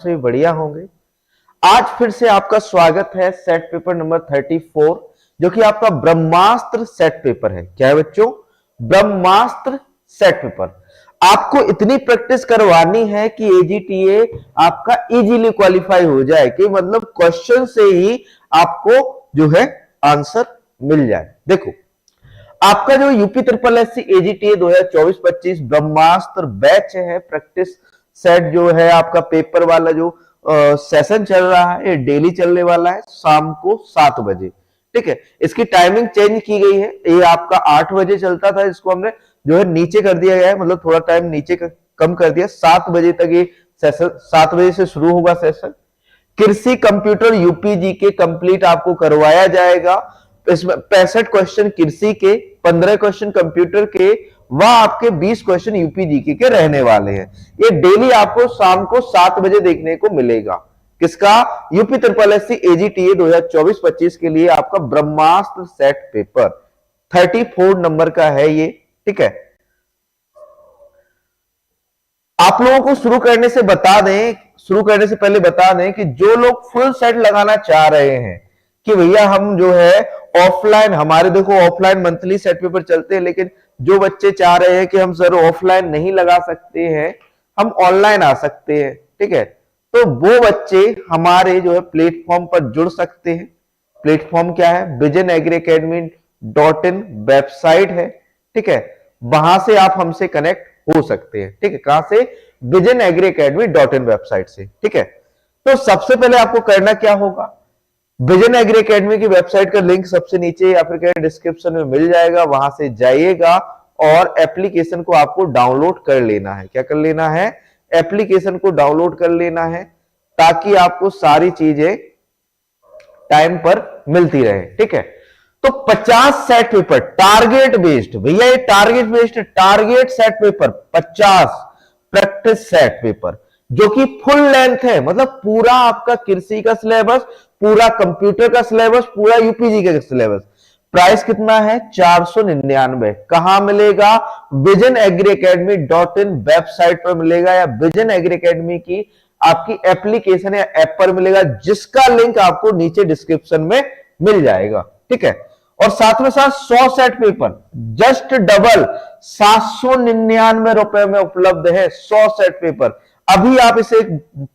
से बढ़िया होंगे। आज फिर से आपका स्वागत है सेट पेपर नंबर 34 जो कि आपका ब्रह्मास्त्र सेट पेपर है। क्या है बच्चों? ब्रह्मास्त्र सेट पेपर। आपको इतनी प्रैक्टिस करवानी है कि एजीटीए आपका इजीली क्वालिफाई हो जाए, कि मतलब क्वेश्चन से ही आपको जो है आंसर मिल जाए। देखो, आपका जो यूपी ट्रिपल एससी एजीटीए 2024-25 ब्रह्मास्त्र बैच है, प्रैक्टिस सेट जो है आपका पेपर वाला जो सेशन चल रहा है, ये डेली चलने वाला है शाम को 7 बजे। ठीक है, इसकी टाइमिंग चेंज की गई है। ये आपका 8 बजे चलता था, इसको हमने जो है नीचे कर दिया गया है, मतलब थोड़ा टाइम नीचे कम कर दिया। 7 बजे तक ये सेशन, 7 बजे से शुरू होगा सेशन। कृषि कंप्यूटर यूपीजी के कंप्लीट आपको करवाया जाएगा। इसमें 65 क्वेश्चन कृषि के, 15 क्वेश्चन कंप्यूटर के, वह आपके 20 क्वेश्चन यूपीजीके के रहने वाले हैं। ये डेली आपको शाम को 7 बजे देखने को मिलेगा। किसका? यूपी ट्रिपल एससी एजीटीए 2024-25 के लिए आपका ब्रह्मास्त्र सेट पेपर 34 नंबर का है ये। ठीक है, आप लोगों को शुरू करने से पहले बता दें कि जो लोग फुल सेट लगाना चाह रहे हैं कि भैया हम जो है ऑफलाइन, हमारे देखो ऑफलाइन मंथली सेट पेपर चलते हैं, लेकिन जो बच्चे चाह रहे हैं कि हम सर ऑफलाइन नहीं लगा सकते हैं, हम ऑनलाइन आ सकते हैं, ठीक है, तो वो बच्चे हमारे जो है प्लेटफॉर्म पर जुड़ सकते हैं। प्लेटफॉर्म क्या है? Vision Agri Academy .in website है। ठीक है, वहां से आप हमसे कनेक्ट हो सकते हैं। ठीक है, कहां से? Vision Agri Academy .in website से। ठीक है, तो सबसे पहले आपको करना क्या होगा? विजन एग्री अकेडमी की वेबसाइट का लिंक सबसे नीचे या फिर डिस्क्रिप्शन में मिल जाएगा, वहां से जाइएगा और एप्लीकेशन को आपको डाउनलोड कर लेना है। क्या कर लेना है? एप्लीकेशन को डाउनलोड कर लेना है, ताकि आपको सारी चीजें टाइम पर मिलती रहे। ठीक है, तो 50 सेट पेपर टारगेट बेस्ड, भैया ये target based, target set paper 50 practice set paper जो कि फुल लेंथ है, मतलब पूरा आपका कृषि का सिलेबस, पूरा कंप्यूटर का सिलेबस, पूरा यूपीजी का सिलेबस। प्राइस कितना है? 499। कहां मिलेगा? Vision Agri Academy .in website पर मिलेगा, या विजन एग्री अकेडमी की आपकी एप्लीकेशन या ऐप पर मिलेगा, जिसका लिंक आपको नीचे डिस्क्रिप्शन में मिल जाएगा। ठीक है, और साथ में साथ 100 सेट पेपर जस्ट डबल 799 रुपए में उपलब्ध है। 100 सेट पेपर अभी आप इसे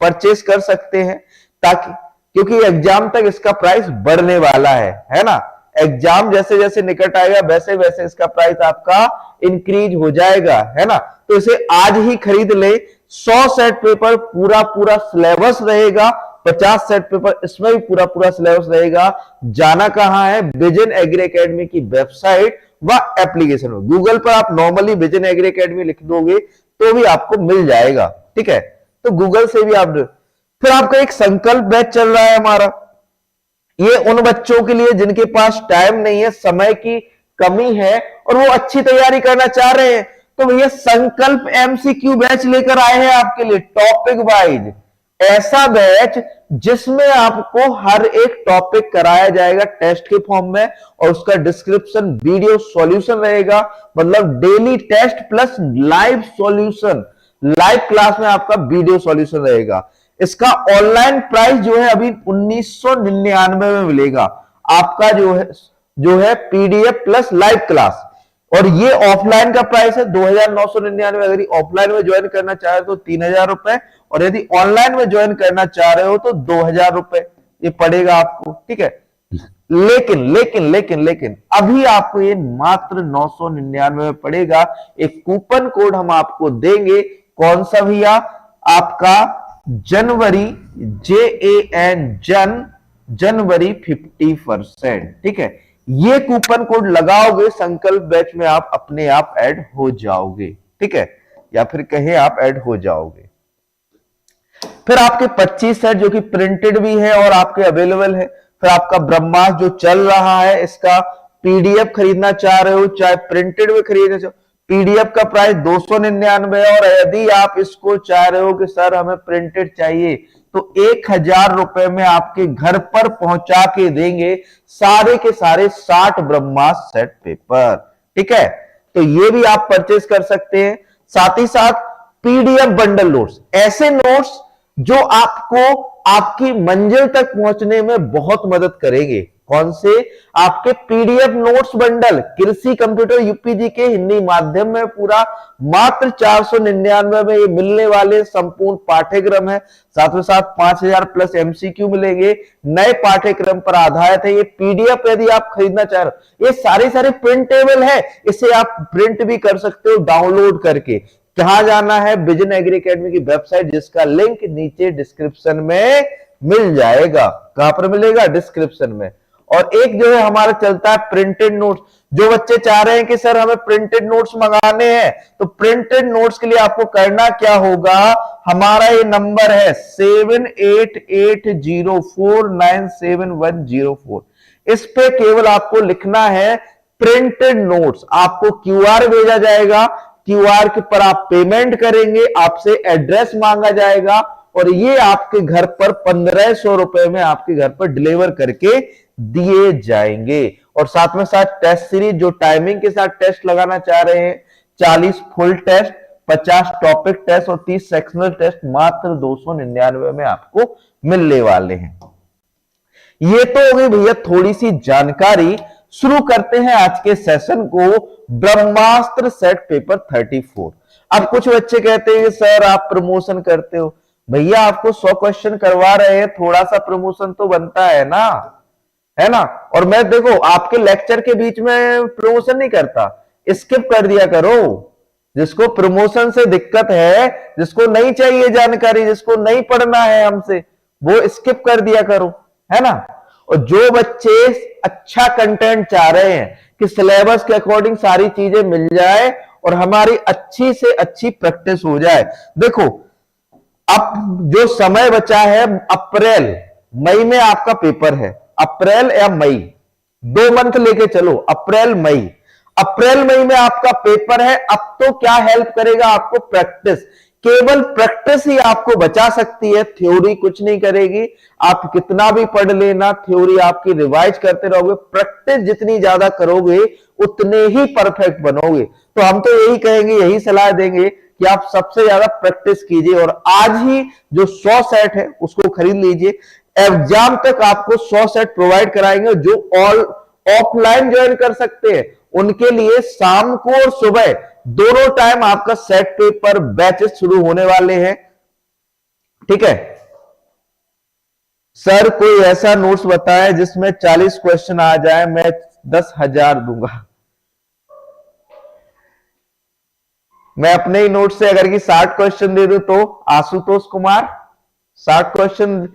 परचेस कर सकते हैं, ताकि, क्योंकि एग्जाम तक इसका प्राइस बढ़ने वाला है ना। एग्जाम जैसे जैसे निकट आएगा वैसे वैसे इसका प्राइस आपका इंक्रीज हो जाएगा, है ना। तो इसे आज ही खरीद ले। 100 सेट पेपर पूरा पूरा सिलेबस रहेगा, 50 सेट पेपर इसमें भी पूरा पूरा सिलेबस रहेगा। जाना कहां है? विजन एग्री अकेडमी की वेबसाइट व एप्लीकेशन में। गूगल पर आप नॉर्मली विजन एग्री अकेडमी लिख दोगे तो भी आपको मिल जाएगा। ठीक है, तो गूगल से भी आप, फिर आपका एक संकल्प बैच चल रहा है हमारा। ये उन बच्चों के लिए जिनके पास टाइम नहीं है, समय की कमी है और वो अच्छी तैयारी करना चाह रहे हैं, तो भैया संकल्प एमसीक्यू बैच लेकर आए हैं आपके लिए, टॉपिक वाइज। ऐसा बैच जिसमें आपको हर एक टॉपिक कराया जाएगा टेस्ट के फॉर्म में, और उसका डिस्क्रिप्शन वीडियो सॉल्यूशन रहेगा, मतलब daily test plus live solution, live class में आपका वीडियो सॉल्यूशन रहेगा। इसका ऑनलाइन प्राइस जो है अभी 1999 में मिलेगा आपका, जो है पीडीएफ प्लस लाइव क्लास। और ये ऑफलाइन का प्राइस है 2999। अगर ऑफलाइन में ज्वाइन करना चाह रहे हो तो 3000 रुपए, और यदि ऑनलाइन में ज्वाइन करना चाह रहे हो तो 2000 रुपए ये पड़ेगा आपको। ठीक है, लेकिन लेकिन लेकिन लेकिन अभी आपको ये मात्र 999 में पड़ेगा। एक कूपन कोड हम आपको देंगे, कौन सा भैया? आपका जनवरी, जनवरी 50%। ठीक है, ये कूपन कोड लगाओगे, संकल्प बैच में आप अपने आप ऐड हो जाओगे। ठीक है, या फिर कहे आप ऐड हो जाओगे। फिर आपके 25 सेट जो कि प्रिंटेड भी है और आपके अवेलेबल है। फिर आपका ब्रह्मास्त्र जो चल रहा है, इसका पीडीएफ खरीदना चाह रहे हो, चाहे प्रिंटेड में खरीदना चाहो, पीडीएफ का प्राइस 299, और यदि आप इसको चाह रहे हो कि सर हमें प्रिंटेड चाहिए, तो 1000 रुपए में आपके घर पर पहुंचा के देंगे सारे के सारे 60 ब्रह्मास्त्र सेट पेपर। ठीक है, तो ये भी आप परचेस कर सकते हैं। साथ ही साथ पीडीएफ बंडल नोट्स, ऐसे नोट्स जो आपको आपकी मंजिल तक पहुंचने में बहुत मदद करेंगे। कौन से? आपके पीडीएफ नोट्स बंडल कृषि कंप्यूटर यूपीजी के हिंदी माध्यम में पूरा मात्र 499 में ये मिलने वाले संपूर्ण पाठ्यक्रम है। साथ में साथ 5000 प्लस एमसीक्यू मिलेंगे, नए पाठ्यक्रम पर आधारित है। ये पीडीएफ यदि आप खरीदना चाह रहे हो, ये सारे प्रिंटेबल है, इसे आप प्रिंट भी कर सकते हो डाउनलोड करके। कहां जाना है? विजन एग्री अकेडमी की वेबसाइट, जिसका लिंक नीचे डिस्क्रिप्शन में मिल जाएगा। कहां पर मिलेगा? डिस्क्रिप्शन में। और एक जो है हमारा चलता है प्रिंटेड नोट्स। जो बच्चे चाह रहे हैं कि सर हमें प्रिंटेड नोट्स मंगाने हैं, तो प्रिंटेड नोट्स के लिए आपको करना क्या होगा? हमारा ये नंबर है 7880497104। इस पे केवल आपको लिखना है प्रिंटेड नोट्स, आपको क्यूआर भेजा जाएगा, क्यूआर के पर आप पेमेंट करेंगे, आपसे एड्रेस मांगा जाएगा और ये आपके घर पर 1500 रुपए में आपके घर पर डिलीवर करके दिए जाएंगे। और साथ में साथ टेस्ट सीरीज, जो टाइमिंग के साथ टेस्ट लगाना चाह रहे हैं, 40 फुल टेस्ट, 50 टॉपिक टेस्ट और 30 सेक्शनल टेस्ट मात्र 299 में आपको मिलने वाले हैं। ये तो हो गई भैया थोड़ी सी जानकारी। शुरू करते हैं आज के सेशन को, ब्रह्मास्त्र सेट पेपर 34। अब कुछ बच्चे कहते हैं सर आप प्रमोशन करते हो। भैया आपको 100 क्वेश्चन करवा रहे हैं, थोड़ा सा प्रमोशन तो बनता है ना, है ना। और मैं देखो आपके लेक्चर के बीच में प्रमोशन नहीं करता, स्किप कर दिया करो। जिसको प्रमोशन से दिक्कत है, जिसको नहीं चाहिए जानकारी, जिसको नहीं पढ़ना है हमसे, वो स्किप कर दिया करो, है ना। और जो बच्चे अच्छा कंटेंट चाह रहे हैं कि सिलेबस के अकॉर्डिंग सारी चीजें मिल जाए और हमारी अच्छी से अच्छी प्रैक्टिस हो जाए। देखो अब जो समय बचा है, अप्रैल मई में आपका पेपर है, अप्रैल या मई, 2 मंथ लेके चलो, अप्रैल मई। अप्रैल मई में आपका पेपर है। अब तो क्या हेल्प करेगा आपको? प्रैक्टिस। केवल प्रैक्टिस ही आपको बचा सकती है, थ्योरी कुछ नहीं करेगी। आप कितना भी पढ़ लेना, थ्योरी आपकी रिवाइज करते रहोगे, प्रैक्टिस जितनी ज्यादा करोगे उतने ही परफेक्ट बनोगे। तो हम तो यही कहेंगे, यही सलाह देंगे कि आप सबसे ज्यादा प्रैक्टिस कीजिए और आज ही जो 100 सेट है उसको खरीद लीजिए। एग्जाम तक आपको 100 सेट प्रोवाइड कराएंगे। जो ऑल ऑफलाइन ज्वाइन कर सकते हैं उनके लिए शाम को और सुबह दोनों टाइम आपका सेट पेपर बैचेस शुरू होने वाले हैं। ठीक है सर, कोई ऐसा नोट्स बताएं जिसमें 40 क्वेश्चन आ जाए, मैं 10,000 दूंगा। मैं अपने ही नोट से अगर कि 60 क्वेश्चन दे दूं तो आशुतोष कुमार 60 क्वेश्चन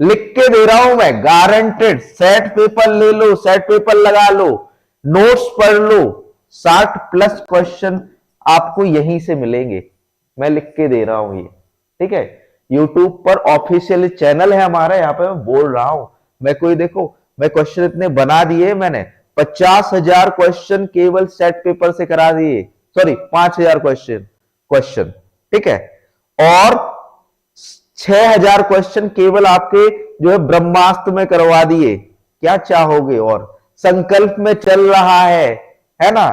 लिख के दे रहा हूं मैं, गारंटेड। सेट पेपर ले लो, सेट पेपर लगा लो, नोट्स पढ़ लो, 60 प्लस क्वेश्चन आपको यहीं से मिलेंगे, मैं लिख के दे रहा हूं ये। ठीक है, यूट्यूब पर ऑफिशियल चैनल है हमारा, यहां पे मैं बोल रहा हूं। मैं कोई देखो, मैं क्वेश्चन इतने बना दिए मैंने, 50,000 क्वेश्चन केवल सेट पेपर से करा दिए, सॉरी 5,000 क्वेश्चन। ठीक है, और 6,000 क्वेश्चन केवल आपके जो है ब्रह्मास्त्र में करवा दिए। क्या चाहोगे? और संकल्प में चल रहा है ना,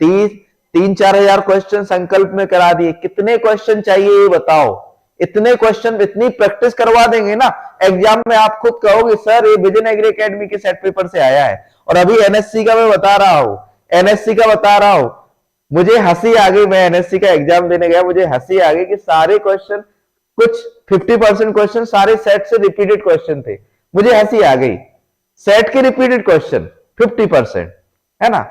3-4 हजार क्वेश्चन संकल्प में करा दिए। कितने क्वेश्चन चाहिए ये बताओ? इतने क्वेश्चन, इतनी प्रैक्टिस करवा देंगे ना, एग्जाम में आप खुद कहोगे सर ये विजन एग्री अकेडमी के सेट पेपर से आया है। और अभी एनएससी का मैं बता रहा हूं, एनएससी का बता रहा हूं, मुझे हंसी आ गई। मैं एनएससी का एग्जाम देने गया, मुझे हंसी आ गई कि सारे क्वेश्चन, कुछ 50% क्वेश्चन सारे सेट से रिपीटेड क्वेश्चन थे। मुझे हंसी आ गई, सेट के रिपीटेड क्वेश्चन 50%, है ना।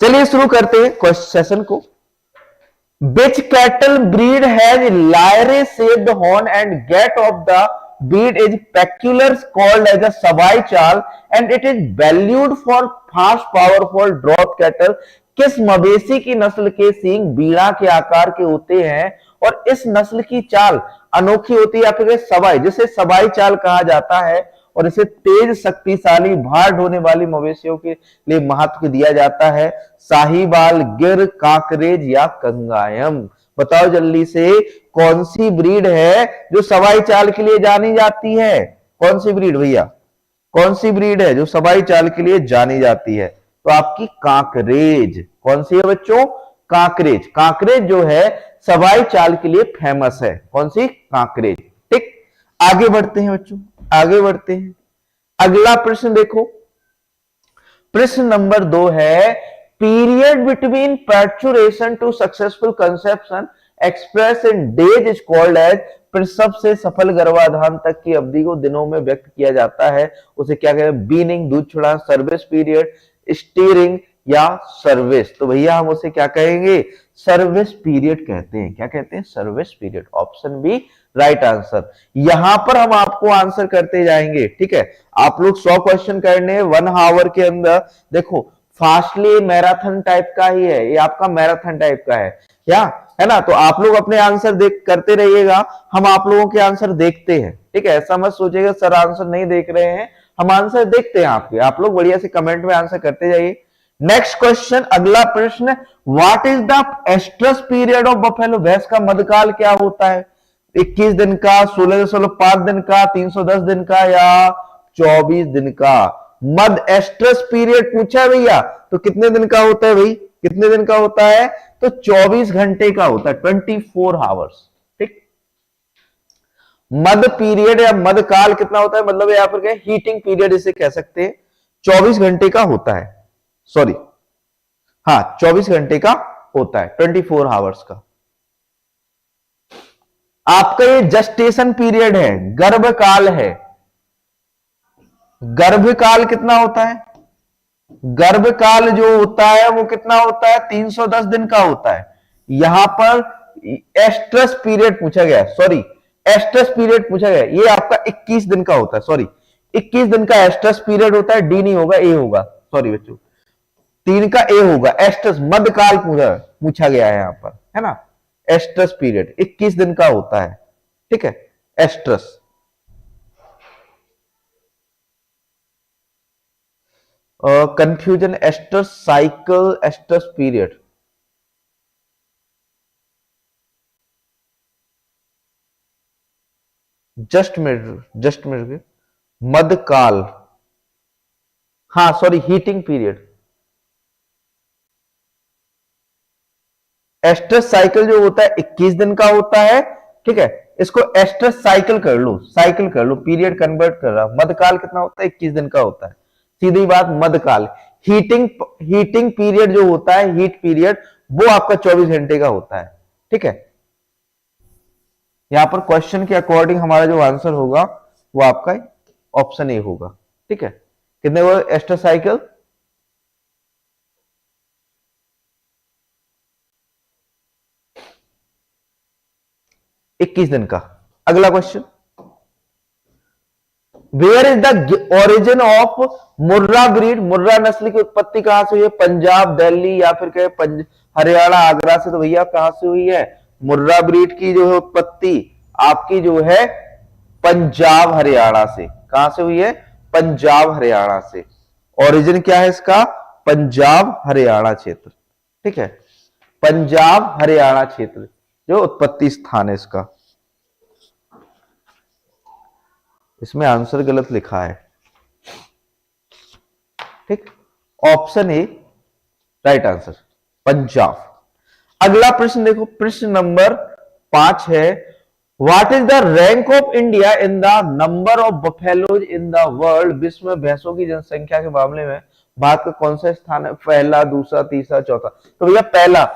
चलिए शुरू करते हैं सेशन को। Which cattle breed has lyre shaped horn and gait of the breed is peculiar, called as a Savai Chal, and it is valued for fast powerful draught cattle। किस मवेशी की नस्ल के सींग बीड़ा के आकार के होते हैं और इस नस्ल की चाल अनोखी होती है, या फिर सवाई, जिसे सवाई चाल कहा जाता है, और इसे तेज, शक्तिशाली, भार ढोने वाली मवेशियों के लिए महत्व दिया जाता है। साहीवाल, गिर, कांकरेज या कंगायम। बताओ जल्दी से, कौन सी ब्रीड है जो सवाई चाल के लिए जानी जाती है? कौन सी ब्रीड भैया, कौन सी ब्रीड है जो सवाई चाल के लिए जानी जाती है? तो आपकी कांकरेज। कौन सी है बच्चों? कांकरेज। कांकरेज जो है सवाई चाल के लिए फेमस है। कौन सी? कांकरेज। ठीक, आगे बढ़ते हैं बच्चों, आगे बढ़ते हैं। अगला प्रश्न देखो, प्रश्न नंबर 2 है period between parturition to successful conception express in days is called as. प्रसव से सफल गर्भाधान तक की अवधि को दिनों में व्यक्त किया जाता है, उसे क्या कहते हैं? बीनिंग, दूध छुड़ा, सर्विस पीरियड, स्टीयरिंग या सर्विस। तो भैया हम उसे क्या कहेंगे? सर्विस पीरियड कहते हैं। क्या कहते हैं? Service period. Option B right answer. यहां पर हम आपको आंसर करते जाएंगे। ठीक है, आप लोग 100 क्वेश्चन करने 1 आवर के अंदर। देखो फास्टली मैराथन टाइप का ही है, ये आपका मैराथन टाइप का है क्या है ना? तो आप लोग अपने आंसर देख करते रहिएगा, हम आप लोगों के आंसर देखते हैं। ठीक है, ऐसा मत सोचिएगा सर आंसर नहीं देख रहे हैं, हम आंसर देखते हैं आपके। आप लोग बढ़िया से कमेंट में आंसर करते जाइए। नेक्स्ट क्वेश्चन, अगला प्रश्न, what is the estrus period of buffalo? भैंस का मध्यकाल क्या होता है? 21 दिन का, 16.5 दिन का, 310 दिन का या 24 दिन का? मद एस्ट्रस पीरियड पूछा है भैया, तो कितने दिन का होता है भाई? कितने दिन का होता है? तो 24 घंटे का होता है, 24 आवर्स। ठीक, मद पीरियड या मद काल कितना होता है? मतलब यहां पर क्या, हीटिंग पीरियड इसे कह सकते हैं। 24 घंटे का होता है, सॉरी हाँ 24 घंटे का होता है, 24 आवर्स का। आपका ये जस्टेशन पीरियड है, गर्भकाल है। गर्भकाल कितना होता है? गर्भकाल जो होता है वो कितना होता है? 310 दिन का होता है। यहां पर एस्ट्रस पीरियड पूछा गया, सॉरी एस्ट्रस पीरियड पूछा गया, ये आपका 21 दिन का होता है। सॉरी 21 दिन का एस्ट्रस पीरियड होता है। डी नहीं होगा, ए होगा। सॉरी बच्चों, 3 का ए होगा। एस्ट्रस मध्यकाल पूछा गया है यहां पर, है ना? एस्ट्रस पीरियड 21 दिन का होता है। ठीक है, estrus. Confusion, estrus cycle, estrus period. Just minute, मध्यकाल, हाँ sorry heating period. Estrus cycle जो होता है 21 दिन का होता है। ठीक है, इसको एस्ट्रस साइकिल कर लो, साइकिल कर लो, पीरियड कन्वर्ट कर रहा। मध्यकाल कितना होता है? 21 दिन का होता है, सीधी बात। मध्यकाल हीटिंग पीरियड जो होता है, हीट पीरियड, वो आपका 24 घंटे का होता है। ठीक है, यहां पर क्वेश्चन के अकॉर्डिंग हमारा जो आंसर होगा वो आपका ऑप्शन ए होगा। ठीक है, कितने वो एस्ट्रस साइकिल? इक्कीस दिन का। अगला question, where is the origin of Murrah breed? Murrah नस्ल की उत्पत्ति कहां से हुई है? पंजाब, दिल्ली या फिर कहे हरियाणा, आगरा से। तो भैया कहां से हुई है? मुर्रा ब्रीड की जो है उत्पत्ति आपकी जो है पंजाब हरियाणा से। कहां से हुई है? पंजाब हरियाणा से। ओरिजिन क्या है इसका? पंजाब हरियाणा क्षेत्र। ठीक है, पंजाब हरियाणा क्षेत्र जो उत्पत्ति स्थान है इसका। इसमें आंसर गलत लिखा है। ठीक, option A right answer, Punjab. अगला प्रश्न देखो, प्रश्न नंबर 5 है, what is the rank of India in the number of buffaloes in the world? विश्व में भैंसों की जनसंख्या के मामले में भारत का कौन सा स्थान है? पहला, दूसरा, तीसरा, चौथा? तो भैया पहला।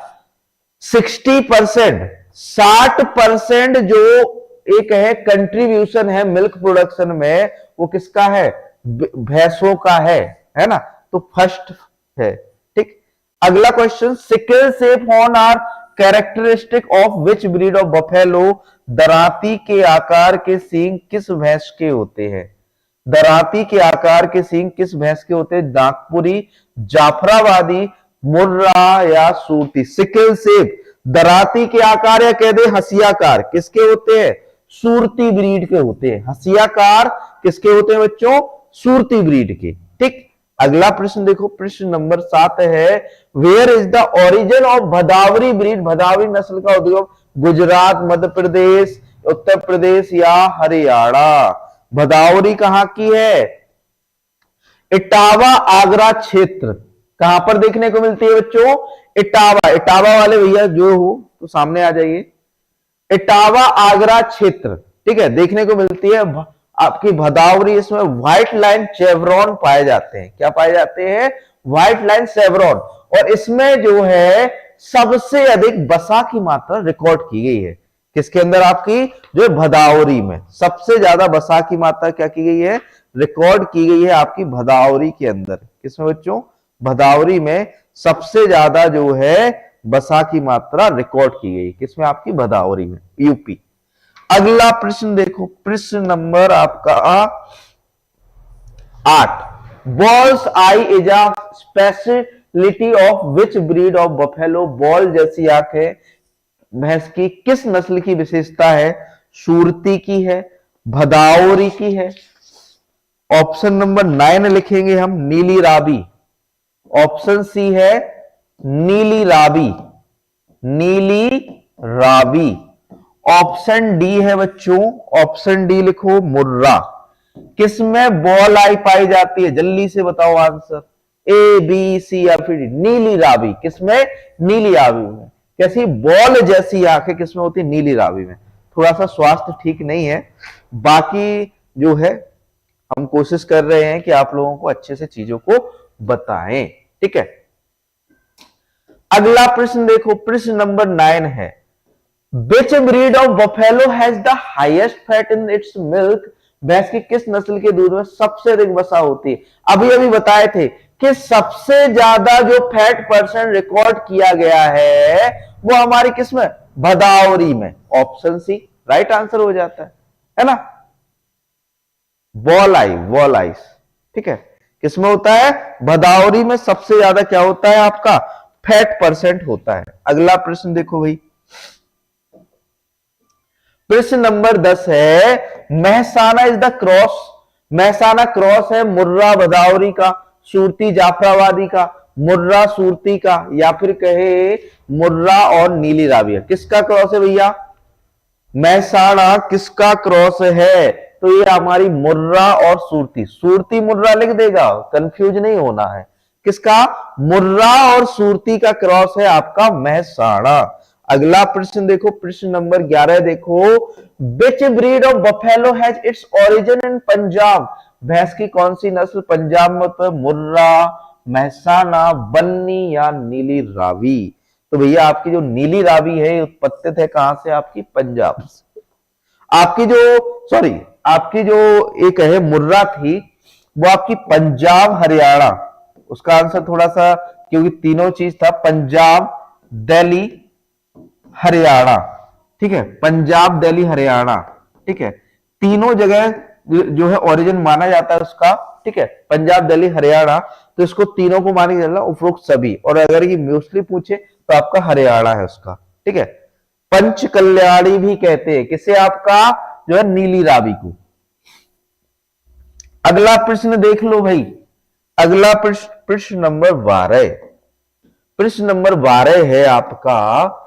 60%, 60% जो एक है कंट्रीब्यूशन है मिल्क प्रोडक्शन में, वो किसका है? भैंसों का है ना? तो फर्स्ट है। ठीक, अगला question, sickle shape horn are characteristic of which breed of buffalo? दराती के आकार के सींग किस भैंस के होते हैं? दराती के आकार के सींग किस भैंस के होते हैं? नागपुरी, जाफराबादी, मुर्रा या सूरती? सिकल सेप दराती के आकार या कह दे हसियाकार किसके होते हैं? सूरती ब्रीड के होते हैं। हसियाकार किसके होते हैं बच्चों? सूरती ब्रीड के। ठीक, अगला प्रश्न देखो, प्रश्न नंबर 7 है, where is the origin of Bhadawari breed? Bhadawari नस्ल का उद्गम गुजरात, मध्य प्रदेश, उत्तर प्रदेश या हरियाणा? भदावरी कहां की है? इटावा, आगरा क्षेत्र। कहां पर देखने को मिलती है बच्चों? इटावा, इटावा वाले भैया जो हो तो सामने आ जाइए। इटावा आगरा क्षेत्र, ठीक है, देखने को मिलती है आपकी भदावरी, इसमें व्हाइट लाइन चेवरॉन पाए जाते हैं। क्या पाए जाते हैं? White line chevron. और इसमें जो है सबसे अधिक बसा की मात्रा रिकॉर्ड की गई है। किसके अंदर? आपकी जो भदावरी में सबसे ज्यादा बसा की मात्रा क्या की गई है? रिकॉर्ड की गई है आपकी भदावरी के अंदर। किसमें बच्चों? भदावरी में सबसे ज्यादा जो है बसा की मात्रा रिकॉर्ड की गई। किसमें? आपकी भदावरी में, यूपी। अगला प्रश्न देखो, प्रश्न नंबर आपका 8। Balls I is a speciality of which breed of buffalo? Ball जैसी आंखें भैंस की किस नस्ल की विशेषता है? सूरती की है, भदावरी की है। ऑप्शन नंबर 9 लिखेंगे हम, नीली रावी। ऑप्शन सी है नीली रावी, नीली रावी। ऑप्शन डी है बच्चों, ऑप्शन डी लिखो, मुर्रा। किसमें बॉल आई पाई जाती है? जल्दी से बताओ आंसर, ए बी सी या फिर डी। नीली रावी। किसमें? नीली रावी में। कैसी? बॉल जैसी आंखें किसमें होती? नीली रावी में। थोड़ा सा स्वास्थ्य ठीक नहीं है, बाकी जो है हम कोशिश कर रहे हैं कि आप लोगों को अच्छे से चीजों को बताएं, ठीक है। अगला प्रश्न देखो, प्रश्न नंबर 9 है, which breed of buffalo has the highest fat in its milk? भैंस की किस नस्ल के दूध में सबसे अधिक वसा होती है? अभी अभी बताए थे कि सबसे ज्यादा जो फैट परसेंट रिकॉर्ड किया गया है वो हमारी किसमें? भदावरी में। ऑप्शन सी राइट आंसर हो जाता है ना? बॉल आई, वॉल आइस, ठीक है। किसमें होता है? भदावरी में सबसे ज्यादा क्या होता है आपका? फैट परसेंट होता है। अगला प्रश्न देखो भाई, प्रश्न नंबर 10 है, Mehsana is the cross. Mehsana cross है मुर्रा भदावरी का, सूरती जाफराबादी का, मुर्रा सूरती का, या फिर कहे मुर्रा और नीली रावी। किसका क्रॉस है भैया? महसाना किसका क्रॉस है? तो ये हमारी मुर्रा और सूरती। सूरती मुर्रा लिख देगा, कंफ्यूज नहीं होना है। किसका? मुर्रा और सूरती का क्रॉस है आपका महसाना। अगला प्रश्न देखो, प्रश्न नंबर 11 देखो, which breed of buffalo has its origin in Punjab? भैंस की कौन सी नस्ल पंजाब में? तो मुर्रा, महसाना, बन्नी या नीली रावी। तो भैया आपकी जो नीली रावी है उत्पत्तित है कहां से? आपकी पंजाब से। आपकी जो एक है मुर्रा थी वो आपकी पंजाब हरियाणा। उसका आंसर थोड़ा सा, क्योंकि तीनों चीज था, पंजाब, दिल्ली, हरियाणा, ठीक है। पंजाब, दिल्ली, हरियाणा, ठीक है। तीनों जगह जो है ओरिजिन माना जाता है उसका, ठीक है। पंजाब, दिल्ली, हरियाणा, तो इसको तीनों को मानी जाता है उपरोक्त सभी। और अगर ये मोस्टली पूछे तो आपका हरियाणा है उसका, ठीक है। पंच कल्याणी भी कहते हैं किसे? आपका जो है नीली रावी को। अगला प्रश्न देख लो भाई, अगला प्रश्न नंबर 12। प्रश्न नंबर 12 है आपका,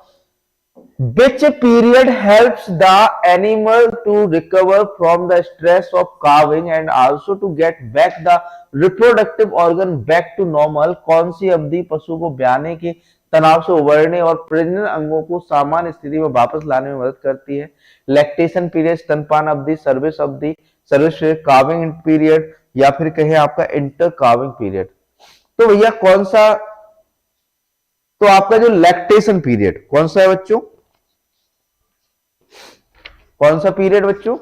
which period helps the animal to recover from the stress of calving and also to get back the reproductive organ back to normal? कौन सी अवधि पशु को ब्याने के तनाव से उबरने और प्रजनन अंगों को सामान्य स्थिति में वापस लाने में मदद करती है? लैक्टेशन पीरियड, स्तनपान अवधि, सर्विस अवधि, सर्विस काविंग पीरियड, या फिर कहे आपका इंटर काविंग पीरियड। तो भैया कौन सा? तो आपका जो लैक्टेशन पीरियड कौन सा है बच्चों? कौन सा पीरियड बच्चों?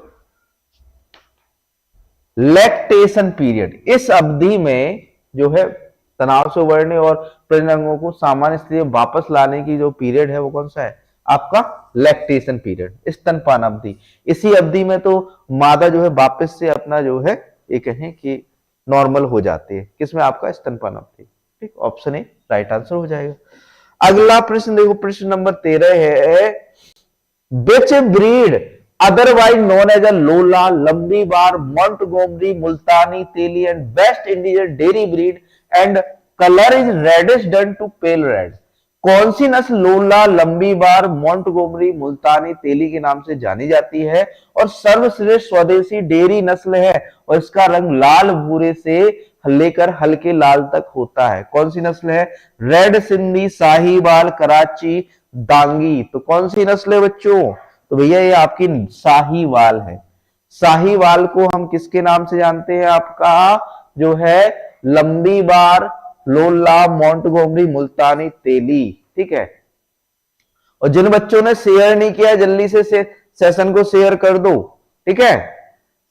Lactation period. इस अवधि में जो है तनाव से उबरने और प्रजनन अंगों को सामान्य स्थिति में वापस लाने की जो पीरियड है वो कौन सा है? आपका लैक्टेशन पीरियड, स्तनपान अवधि। इसी अवधि में तो मादा जो है वापस से अपना जो है ये कहें कि नॉर्मल हो जाती है। किसमें? आपका स्तनपान अवधि, ठीक। ऑप्शन ए राइट आंसर हो जाएगा। अगला प्रश्न देखो, प्रश्न नंबर 13 है, which breed otherwise known as a Lola, लंबी बार, Montgomery, Multani, Teli and West Indian dairy breed and color is reddish done to pale red? कौन सी नस्ल लोला, लंबी बार, मोंटगोमरी, मुल्तानी, तेली के नाम से जानी जाती है और सर्वश्रेष्ठ स्वदेशी डेयरी नस्ल है और इसका रंग लाल भूरे से लेकर हल्के लाल तक होता है। कौन सी नस्ल है? रेड सिंधी, साहीवाल, कराची, डांगी। तो कौन सी नस्ल है बच्चों? तो भैया ये आपकी साहीवाल है। साहीवाल को हम किसके नाम से जानते हैं? आपका जो है लंबी बार, लोला, मोंटगोमरी, मुल्तानी तेली। ठीक है। और जिन बच्चों ने शेयर नहीं किया जल्दी से सेशन को शेयर कर दो। ठीक है,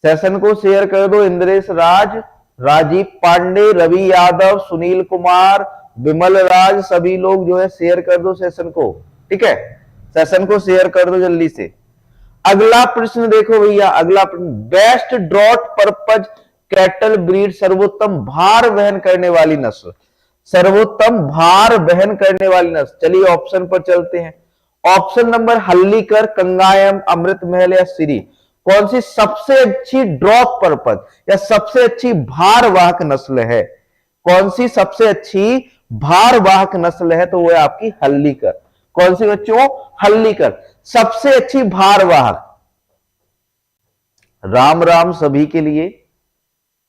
सेशन को शेयर कर दो। इंद्रेश राज, राजीव पांडे, रवि यादव, सुनील कुमार, विमल राज, सभी लोग जो है शेयर कर दो सेशन को। ठीक है, सेशन को शेयर कर दो जल्दी से। अगला प्रश्न देखो भैया, अगला प्रश्न, best draught purpose cattle breed, सर्वोत्तम भार वहन करने वाली नस्ल। सर्वोत्तम भार वहन करने वाली नस्ल। चलिए ऑप्शन पर चलते हैं। ऑप्शन नंबर हल्लीकर, कंगायम, अमृत महल या सीरी। कौन सी सबसे अच्छी ड्रॉप पर्पज या सबसे अच्छी भारवाहक नस्ल है? कौन सी सबसे अच्छी भारवाहक नस्ल है? तो वो है आपकी हल्लीकर। कौन सी बच्चों? हल्लीकर सबसे अच्छी भारवाहक। राम राम सभी के लिए।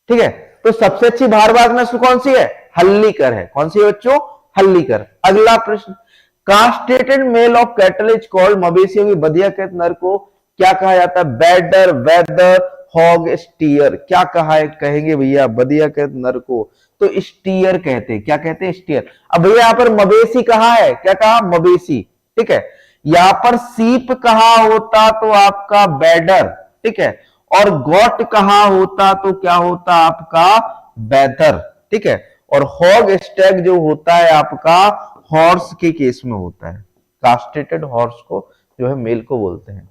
ठीक है, तो सबसे अच्छी भारवाहक नस्ल कौन सी है? हल्लीकर है। कौन सी है बच्चों? हल्लीकर। अगला प्रश्न, castrated male of cattle is called, मवेशियों की बधियाकृत नर को क्या कहा जाता है? Badder, wether, hog, steer. क्या कहा है कहेंगे भैया बधियाकृत नर को? तो स्टीयर कहते हैं। क्या कहते हैं? स्टीयर। अब भैया यहां पर मवेशी कहा है? क्या कहा? मवेशी। ठीक है, यहां पर सीप कहा होता तो आपका बैडर। ठीक है, और गॉट कहा होता तो क्या होता? आपका बैदर। ठीक है, और हॉग स्टैग जो होता है आपका हॉर्स के केस में होता है। कास्ट्रेटेड हॉर्स को जो है मेल को बोलते हैं।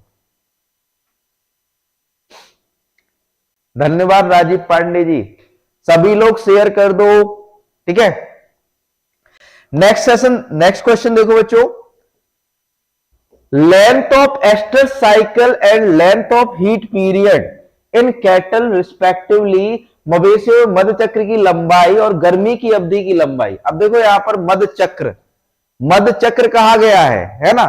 धन्यवाद राजीव पांडे जी, सभी लोग शेयर कर दो। ठीक है, नेक्स्ट सेशन, नेक्स्ट क्वेश्चन देखो बच्चों, length of estrus cycle and length of heat period in cattle respectively. मवेशियों में मध्य चक्र की लंबाई और गर्मी की अवधि की लंबाई। अब देखो यहां पर मध्य चक्र, मध्य चक्र कहा गया है ना?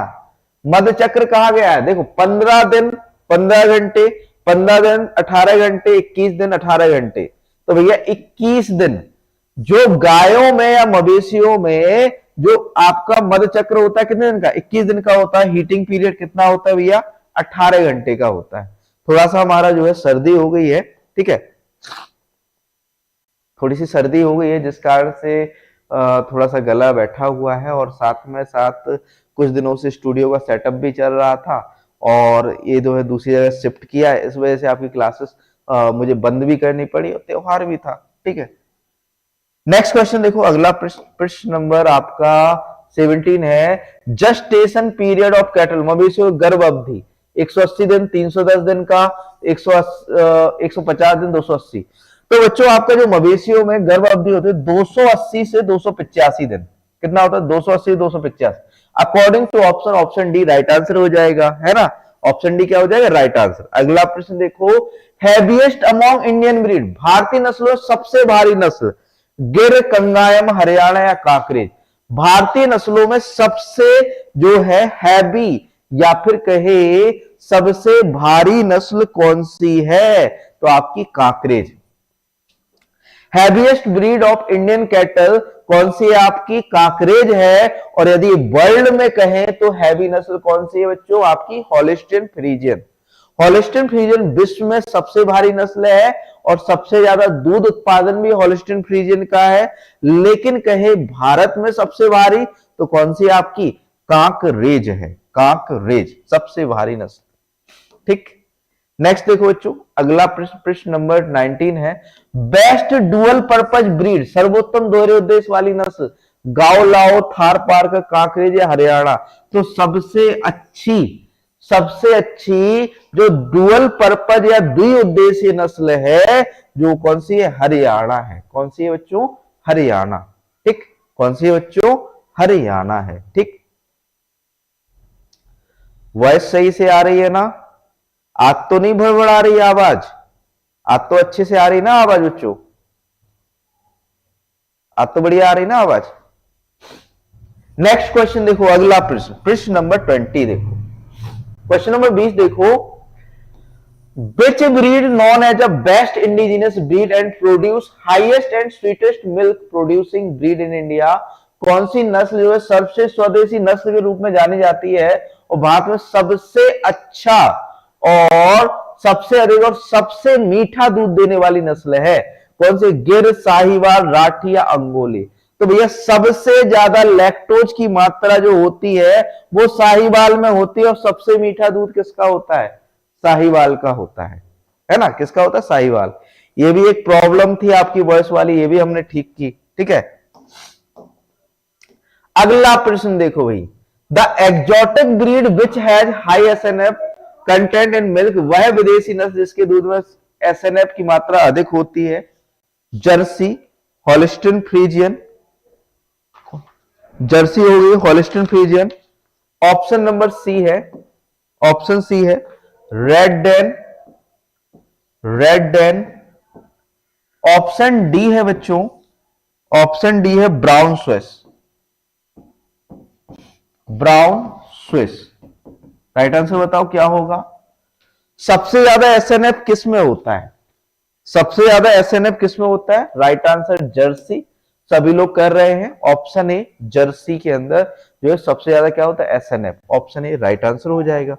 मध्य चक्र कहा गया है। देखो 15 दिन 15 घंटे, 15 दिन 18 घंटे, 21 दिन 18 घंटे। तो भैया 21 दिन जो गायों में या मवेशियों में जो आपका मध्य चक्र होता है कितने दिन का? 21 दिन का होता है। हीटिंग पीरियड कितना होता है भैया? 18 घंटे का होता है। थोड़ा सा हमारा जो है सर्दी हो गई है। ठीक है, थोड़ी सी सर्दी हो गई है जिस कारण से थोड़ा सा गला बैठा हुआ है, और साथ में साथ कुछ दिनों से स्टूडियो का सेटअप भी चल रहा था और ये जो है दूसरी जगह शिफ्ट किया है, इस वजह से आपकी क्लासेस मुझे बंद भी करनी पड़ी और त्योहार भी था। ठीक है, नेक्स्ट क्वेश्चन देखो, अगला प्रश्न नंबर आपका 17 है, जस्टेशन पीरियड ऑफ कैटल, मवेशियों गर्भ अवधि 180 दिन, 310 दिन का, 150 दिन, 280। तो बच्चों आपका जो मवेशियों में गर्भ अवधि होती है 280 से 285 दिन। कितना होता है? 280 285 according to option. Option D right answer हो जाएगा, है ना? ऑप्शन डी क्या हो जाएगा? Right answer. अगला प्रश्न देखो, हैवीएस्ट अमॉन्ग इंडियन ब्रीड, भारतीय नस्लों सबसे भारी नस्ल, गिर, कंगायम, हरियाणा या काकरेज। भारतीय नस्लों में सबसे जो है हैवी या फिर कहे सबसे भारी नस्ल कौन सी है? तो आपकी Kankrej. Heaviest breed of Indian cattle कौन सी है? आपकी काकरेज है। और यदि वर्ल्ड में कहें तो हैवी नस्ल कौन सी है बच्चों? आपकी होलिस्टीन फ्रीजियन। होलिस्टीन फ्रीजियन विश्व में सबसे भारी नस्ल है और सबसे ज्यादा दूध उत्पादन भी होलिस्टीन फ्रीजियन का है। लेकिन कहे भारत में सबसे भारी तो कौन सी आपकी? काकरेज है। काकरेज सबसे भारी नस्ल। ठीक, नेक्स्ट देखो बच्चों, अगला प्रश्न, प्रश्न नंबर 19 है, बेस्ट डुअल पर्पज ब्रीड, सर्वोत्तम दोहरे उद्देश्य वाली नस्ल, गाओ लाओ, थार पार्कर, काकरेज या हरियाणा। तो सबसे अच्छी जो डुअल पर्पज या द्विउद्देशीय नस्ल है जो कौन सी है? हरियाणा है। कौन सी है बच्चों? हरियाणा। ठीक, कौन सी है बच्चों? हरियाणा है। ठीक, वॉइस सही से आ रही है ना? आज तो नहीं भड़बड़ा रही आवाज? आज तो अच्छे से आ रही ना आवाज बच्चों? आज तो बढ़िया आ रही ना आवाज? नेक्स्ट क्वेश्चन देखो, अगला प्रश्न, प्रश्न नंबर 20 देखो, क्वेश्चन नंबर 20 देखो, Which breed known as the best indigenous breed and produce highest and sweetest milk producing breed in India? कौन सी नस्ल जो है सबसे स्वदेशी नस्ल के रूप में जानी जाती है और भारत में सबसे अच्छा और सबसे अधिक और सबसे मीठा दूध देने वाली नस्ल है? कौन सी? गिर, साहिवाल, राठी या अंगोली? तो भैया सबसे ज्यादा लैक्टोज की मात्रा जो होती है वो साहिवाल में होती है और सबसे मीठा दूध किसका होता है? साहिवाल का होता है ना? किसका होता है? साहिवाल। ये भी एक प्रॉब्लम थी आपकी वॉइस वाली, ये भी हमने ठीक की। ठीक है, अगला प्रश्न देखो भाई, the exotic breed which has high SNF content in milk, वह विदेशी नस्ल जिसके दूध में एसएनएफ की मात्रा अधिक होती है? जर्सी, हॉलिस्टीन फ्रीजियन, जर्सी हो गई, Holstein Friesian. Option number C है, ऑप्शन सी है red Dane, red Dane. Option D है बच्चों, ऑप्शन डी है brown Swiss, brown Swiss. Right answer बताओ क्या होगा? सबसे ज्यादा एसएनएफ किस में होता है? सबसे ज्यादा एसएनएफ किस में होता है? Right answer Jersey. सभी लोग कर रहे हैं ऑप्शन ए, जर्सी के अंदर जो है सबसे ज्यादा क्या होता है? SNF. Option A right answer हो जाएगा।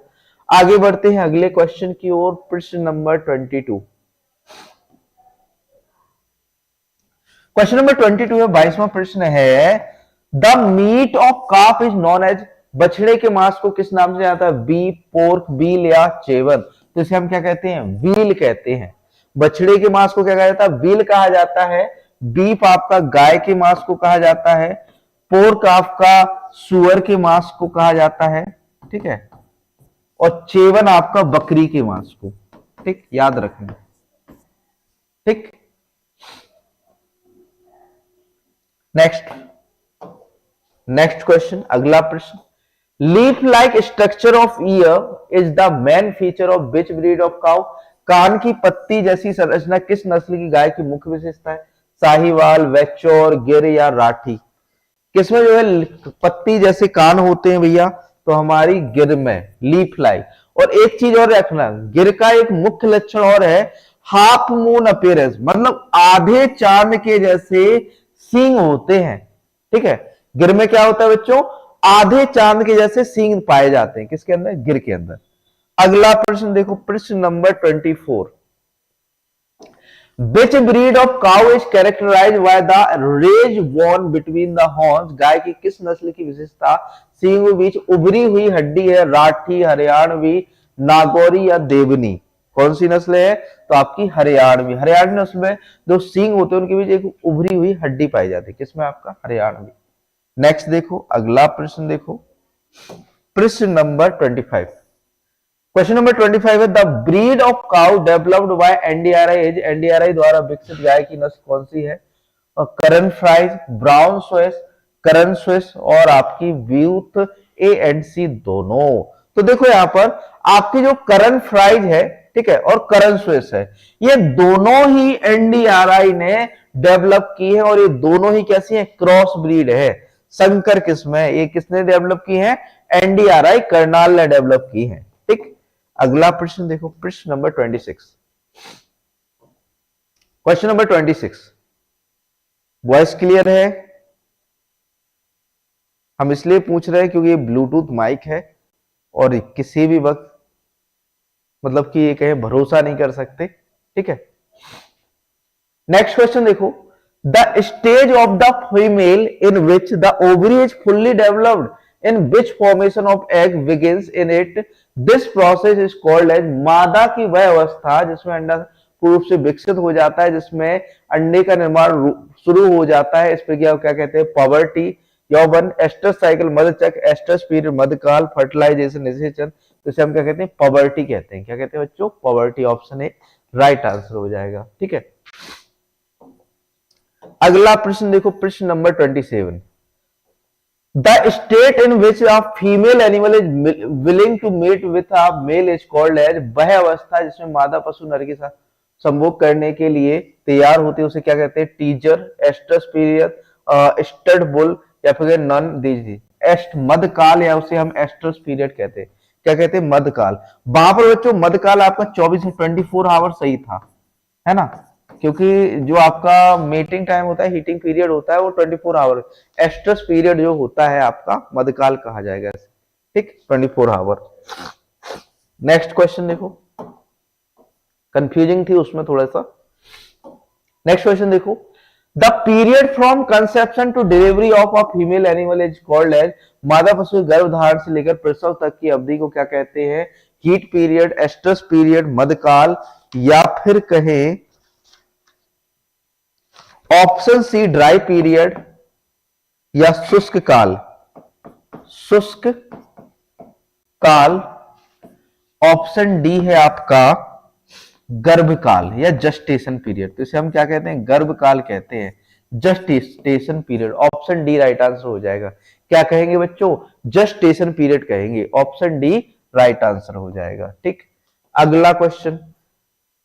आगे बढ़ते हैं अगले क्वेश्चन की ओर, प्रश्न नंबर 22। क्वेश्चन नंबर 22 है, 22वां प्रश्न है, the meat of calf is known as, बछड़े के मांस को किस नाम से आता है? बीफ, पोर्क, बील या चेवन? तो इसे हम क्या कहते हैं? व्हील कहते हैं। बछड़े के मांस को क्या कहा जाता है? व्हील कहा जाता है। बीफ आपका गाय के मांस को कहा जाता है। पोर्क आपका सुअर के मांस को कहा जाता है। ठीक है, और चेवन आपका बकरी के मांस को। ठीक, याद रखना। ठीक, नेक्स्ट, नेक्स्ट क्वेश्चन, अगला प्रश्न, leaf like structure of ear is the main feature of which breed of cow, कान की पत्ती जैसी संरचना किस नस्ल की गाय की मुख्य विशेषता है? साहिवाल, वेचौर, गिर या राठी? किसमें जो है पत्ती जैसे कान होते हैं भैया? तो हमारी गिर में, लीफ लाइक। और एक चीज और रखना, गिर का एक मुख्य लक्षण और है, हाफ मून अपीयरेंस, मतलब आधे चांद के जैसे सींग होते हैं। ठीक है, गिर में क्या होता है बच्चों? आधे चांद के जैसे सींग पाए जाते हैं। किसके अंदर? गिर के अंदर। अगला प्रश्न देखो, प्रश्न number 24, Which breed of cow is characterized by the ridge worn between the horns, गाय की किस नस्ल की विशेषता सींग के बीच उभरी हुई हड्डी है? राठी, हरियाणवी, नागौरी या देवनी? कौन सी नस्ल है? तो आपकी हरियाणवी। हरियाणवी नस्ल में जो सींग होते हैं उनके बीच एक उभरी हुई हड्डी पाई जाती है। किसमें? आपका हरियाणवी। नेक्स्ट देखो, अगला प्रश्न देखो, प्रश्न नंबर 25। क्वेश्चन नंबर 25 है, the breed of cow developed by NDRI is, NDRI द्वारा विकसित गाय की नस्ल कौन सी है? और करन फ्राइज, ब्राउन स्विस, करन स्विस और आपकी व्यूथ ए एंड सी दोनों। तो देखो यहां पर आपकी जो करन फ्राइज है, ठीक है, और करन स्विस है, ये दोनों ही एनडीआरआई ने डेवलप की है और ये दोनों ही कैसी है? क्रॉस ब्रीड है, संकर किस्म है। ये किसने डेवलप की है? एनडीआरआई करनाल ने डेवलप की है। ठीक, अगला प्रश्न देखो, प्रश्न number 26। Question number 26, voice clear है? हम इसलिए पूछ रहे हैं क्योंकि ये ब्लूटूथ माइक है और किसी भी वक्त मतलब कि ये कहे भरोसा नहीं कर सकते। ठीक है, नेक्स्ट क्वेश्चन देखो, the stage of the female in which the ovary is fully developed in which formation of egg begins in it, this process is called as, मादा की वह अवस्था जिसमें अंडा पूर्ण रूप से विकसित हो जाता है, जिसमें अंडे का निर्माण शुरू हो जाता है, इस प्रक्रिया को क्या कहते हैं? पवर्टी, यौवन, एस्ट्रस साइकिल, मध्यचक्र, एस्ट्रस पीरियड, मध्यकाल, फर्टिलाइजेशन, निषेचन, तो इसे हम क्या कहते हैं? पवर्टी कहते हैं। क्या कहते हैं बच्चों? Puberty. Option A right answer हो जाएगा। ठीक है, अगला प्रश्न देखो, प्रश्न number 27, the state in which a female animal is willing to mate with a male is called as, वह अवस्था जिसमें मादा पशु नर के साथ संभोग करने के लिए तैयार होती है उसे क्या कहते हैं? Teaser, estrus period, stud bull या फिर नन दीजिए एस्ट मध्यकाल, या उसे हम एस्ट्रस पीरियड कहते हैं। क्या कहते हैं, मध्यकाल। वहां पर बच्चों मध्यकाल आपका 24 से 24 आवर सही था, है ना, क्योंकि जो आपका मेटिंग टाइम होता है, हीटिंग पीरियड होता है, वो 24 आवर, एस्ट्रस पीरियड जो होता है आपका मध्यकाल कहा जाएगा, ठीक, 24 आवर। नेक्स्ट क्वेश्चन देखो, कंफ्यूजिंग थी उसमें थोड़ा सा। नेक्स्ट क्वेश्चन देखो, the period from conception to delivery of a female animal is called as, मादा पशु के गर्भधारण से लेकर प्रसव तक की अवधि को क्या कहते हैं, हीट पीरियड, एस्ट्रस पीरियड, मध्यकाल, या फिर कहें ऑप्शन सी ड्राई पीरियड या शुष्क काल, शुष्क काल, ऑप्शन डी है आपका गर्भकाल या जस्टेशन पीरियड। तो इसे हम क्या कहते हैं, गर्भकाल कहते हैं, gestation period, option D right answer हो जाएगा। क्या कहेंगे बच्चों, जस्टेशन पीरियड कहेंगे, ऑप्शन डी राइट आंसर हो जाएगा, ठीक। अगला क्वेश्चन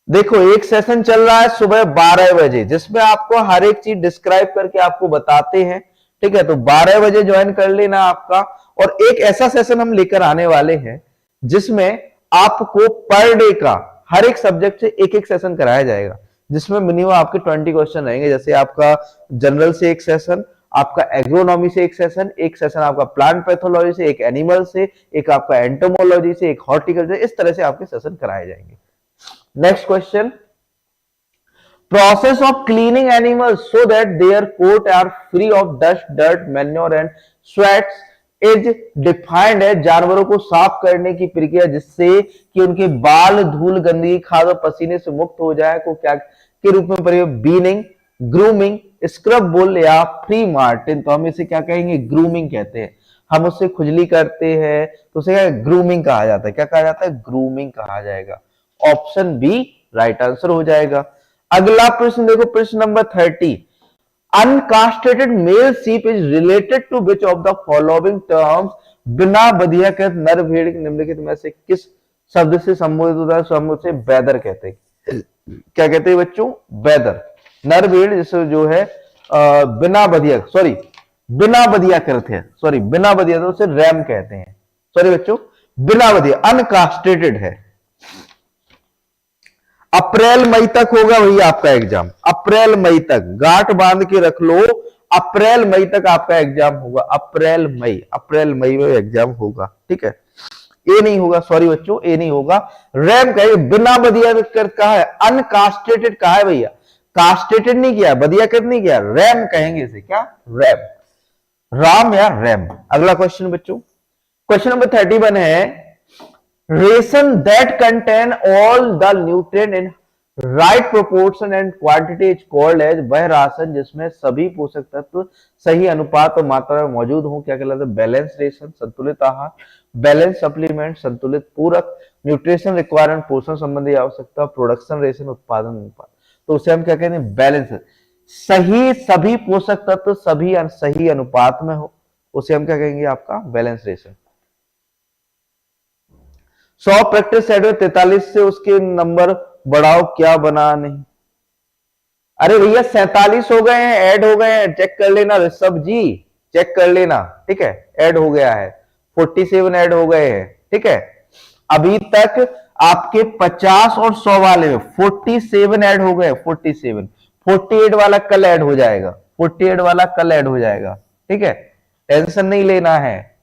देखो, एक सेशन चल रहा है सुबह 12 बजे, जिसमें आपको हर एक चीज डिस्क्राइब करके आपको बताते हैं, ठीक है, तो 12 बजे ज्वाइन कर लेना आपका। और एक ऐसा सेशन हम लेकर आने वाले हैं जिसमें आपको पर डे का हर एक सब्जेक्ट से एक एक सेशन कराया जाएगा, जिसमें मिनिमम आपके 20 क्वेश्चन रहेंगे। जैसे आपका जनरल से एक सेशन, आपका एग्रोनॉमी से एक सेशन आपका प्लांट पैथोलॉजी से, एक एनिमल से, एक आपका एंटोमोलॉजी से, एक हॉर्टिकल्चर, इस तरह से आपके सेशन कराए जाएंगे। Next question, process of cleaning animals so that their coat are free of dust, dirt, manure and sweats is defined है, जानवरों को साफ करने की प्रक्रिया जिससे कि उनके बाल, धूल, गंदगी, खाद और पसीने से मुक्त हो जाए को क्या के रूप में प्रयोग, बीनिंग, ग्रूमिंग, स्क्रब बुल या फ्री मार्टिन। तो हम इसे क्या कहेंगे, ग्रूमिंग कहते हैं। हम उससे खुजली करते हैं तो उसे ग्रूमिंग कहा जाता है। क्या कहा जाता है, ग्रूमिंग कहा जाएगा। ऑप्शन बी राइट आंसर हो जाएगा। अगला प्रश्न देखो, प्रश्न number 30, uncastrated male sheep is related to which of the following terms, बिना बधियाकृत नर भेड़ निम्नलिखित में से किस शब्द से संबोधित होता है, हम उसे बैदर कहते हैं। क्या कहते हैं बच्चों, बैदर। नर भेड़ जिसे जो है बिना बधियाकृत है, बिना बधिया, उसे रैम कहते हैं। सॉरी बच्चों, बिना बधिया, अनकास्ट्रेटेड है। अप्रैल मई तक होगा भैया आपका एग्जाम, अप्रैल मई तक गांठ बांध के रख लो, अप्रैल मई तक आपका एग्जाम होगा, अप्रैल मई में एग्जाम होगा, ठीक है। ए नहीं होगा, सॉरी बच्चों, ए नहीं होगा, रैम कहे, बिना बधियाकृत कहा है, अनकास्ट्रेटेड कहा है भैया, कास्ट्रेटेड नहीं किया, बधियाकृत नहीं किया, रैम कहेंगे इसे, क्या, रैम, राम या रैम। अगला क्वेश्चन बच्चों, क्वेश्चन नंबर 31 है, ration that contain all the nutrient in right proportion and quantity is called as, वह राशन जिसमें सभी पोषक तत्व सही अनुपात और मात्रा में मौजूद हो क्या कहलाता है, बैलेंस रेशन, संतुलित आहार, बैलेंस सप्लीमेंट, संतुलित पूरक, न्यूट्रिशन रिक्वायरमेंट, पोषण संबंधी आवश्यकता, प्रोडक्शन रेशन, उत्पादन अनुपात। तो उसे हम क्या कहते हैं, बैलेंस, सही सभी पोषक तत्व सभी सही अनुपात में हो, उसे हम क्या कहेंगे, आपका बैलेंस रेशन। 100 प्रैक्टिस सेट में 43 से उसके नंबर बढ़ाओ, क्या बना नहीं, अरे भैया 47 हो गए हैं, ऐड हो गए हैं, चेक कर लेना ऋषभ जी, चेक कर लेना, ठीक है, ऐड हो गया है, 47 ऐड हो गए हैं, ठीक है। अभी तक आपके 50 और 100 वाले में 47 ऐड हो गए, 47, 48 वाला कल ऐड हो जाएगा, 48 वाला कल ऐड हो जाएगा, ठीक है, टेंशन नहीं लेना है।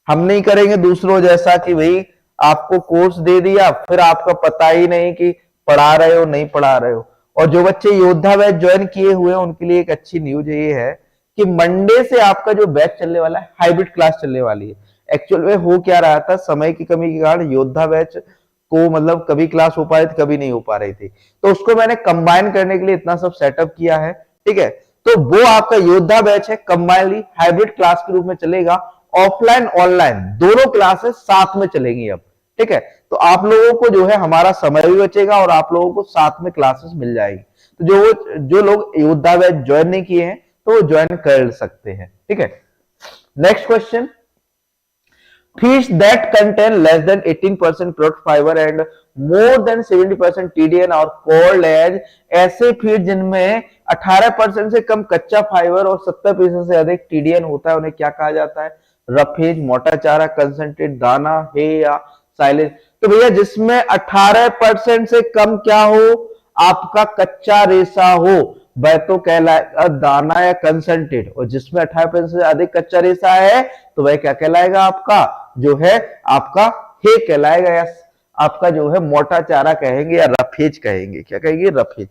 हम नहीं करेंगे दूसरों जैसा कि भाई आपको कोर्स दे दिया फिर आपका पता ही नहीं कि पढ़ा रहे हो नहीं पढ़ा रहे हो। और जो बच्चे योद्धा बैच ज्वाइन किए हुए हैं उनके लिए एक अच्छी न्यूज ये है कि मंडे से आपका जो बैच चलने वाला है, हाइब्रिड क्लास चलने वाली है। एक्चुअल में हो क्या रहा था, समय की कमी के कारण योद्धा बैच को मतलब कभी क्लास हो पा रही थी, कभी नहीं हो पा रही थी, तो उसको मैंने कंबाइन करने के लिए इतना सब सेटअप किया है, ठीक है। तो वो आपका योद्धा बैच है, कंबाइनली हाइब्रिड क्लास के रूप में चलेगा, ऑफलाइन ऑनलाइन दोनों क्लासेस साथ में चलेंगी अब, ठीक है। तो आप लोगों को जो है हमारा समय भी बचेगा और आप लोगों को साथ में क्लासेस मिल जाएगी। तो जो लोग योद्धा बैच ज्वाइन नहीं किए हैं तो वो ज्वाइन कर सकते हैं, ठीक है। Next question, fish that contain less than 18% protein fibre and more than 70% TDN और called as, ऐसे फीड जिनमें 18% से कम कच्चा फाइबर और 70% से अधिक TDN होता है उन्हें क्या कहा जाता है, रफेज, मोटा चारा, कंसंट्रेट, दाना, हे या साइलेज। तो भैया जिसमें 18% से कम क्या हो, आपका कच्चा रेशा हो, वह तो कहलाएगा दाना या कंसंट्रेट, और जिसमें 18% से अधिक कच्चा रेशा है तो वह क्या कहलाएगा, आपका जो है आपका हे कहलाएगा, या आपका जो है मोटा चारा कहेंगे या रफेज कहेंगे। क्या कहेंगे, रफेज।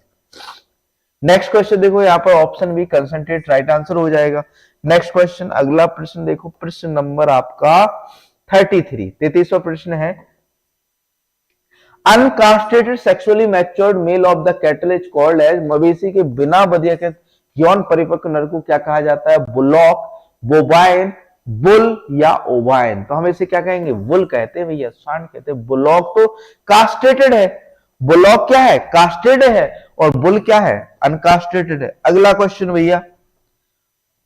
नेक्स्ट क्वेश्चन देखो, यहाँ पर option B concentrate right answer हो जाएगा। नेक्स्ट क्वेश्चन, अगला प्रश्न देखो, प्रश्न नंबर आपका 33वां प्रश्न है, uncastrated sexually matured male of the cattle is called as, मवेशी के बिना बधिया के यौन परिपक्व नर को क्या कहा जाता है, बुलॉक, बोबाइन, बुल या ओवाइन। तो हम इसे क्या कहेंगे, बुल कहते हैं भैया, सांड कहते हैं। बुलॉक तो कास्ट्रेटेड है, बुलॉक क्या है, कास्ट्रेटेड है, और बुल क्या है, अनकास्ट्रेटेड है। अगला क्वेश्चन भैया,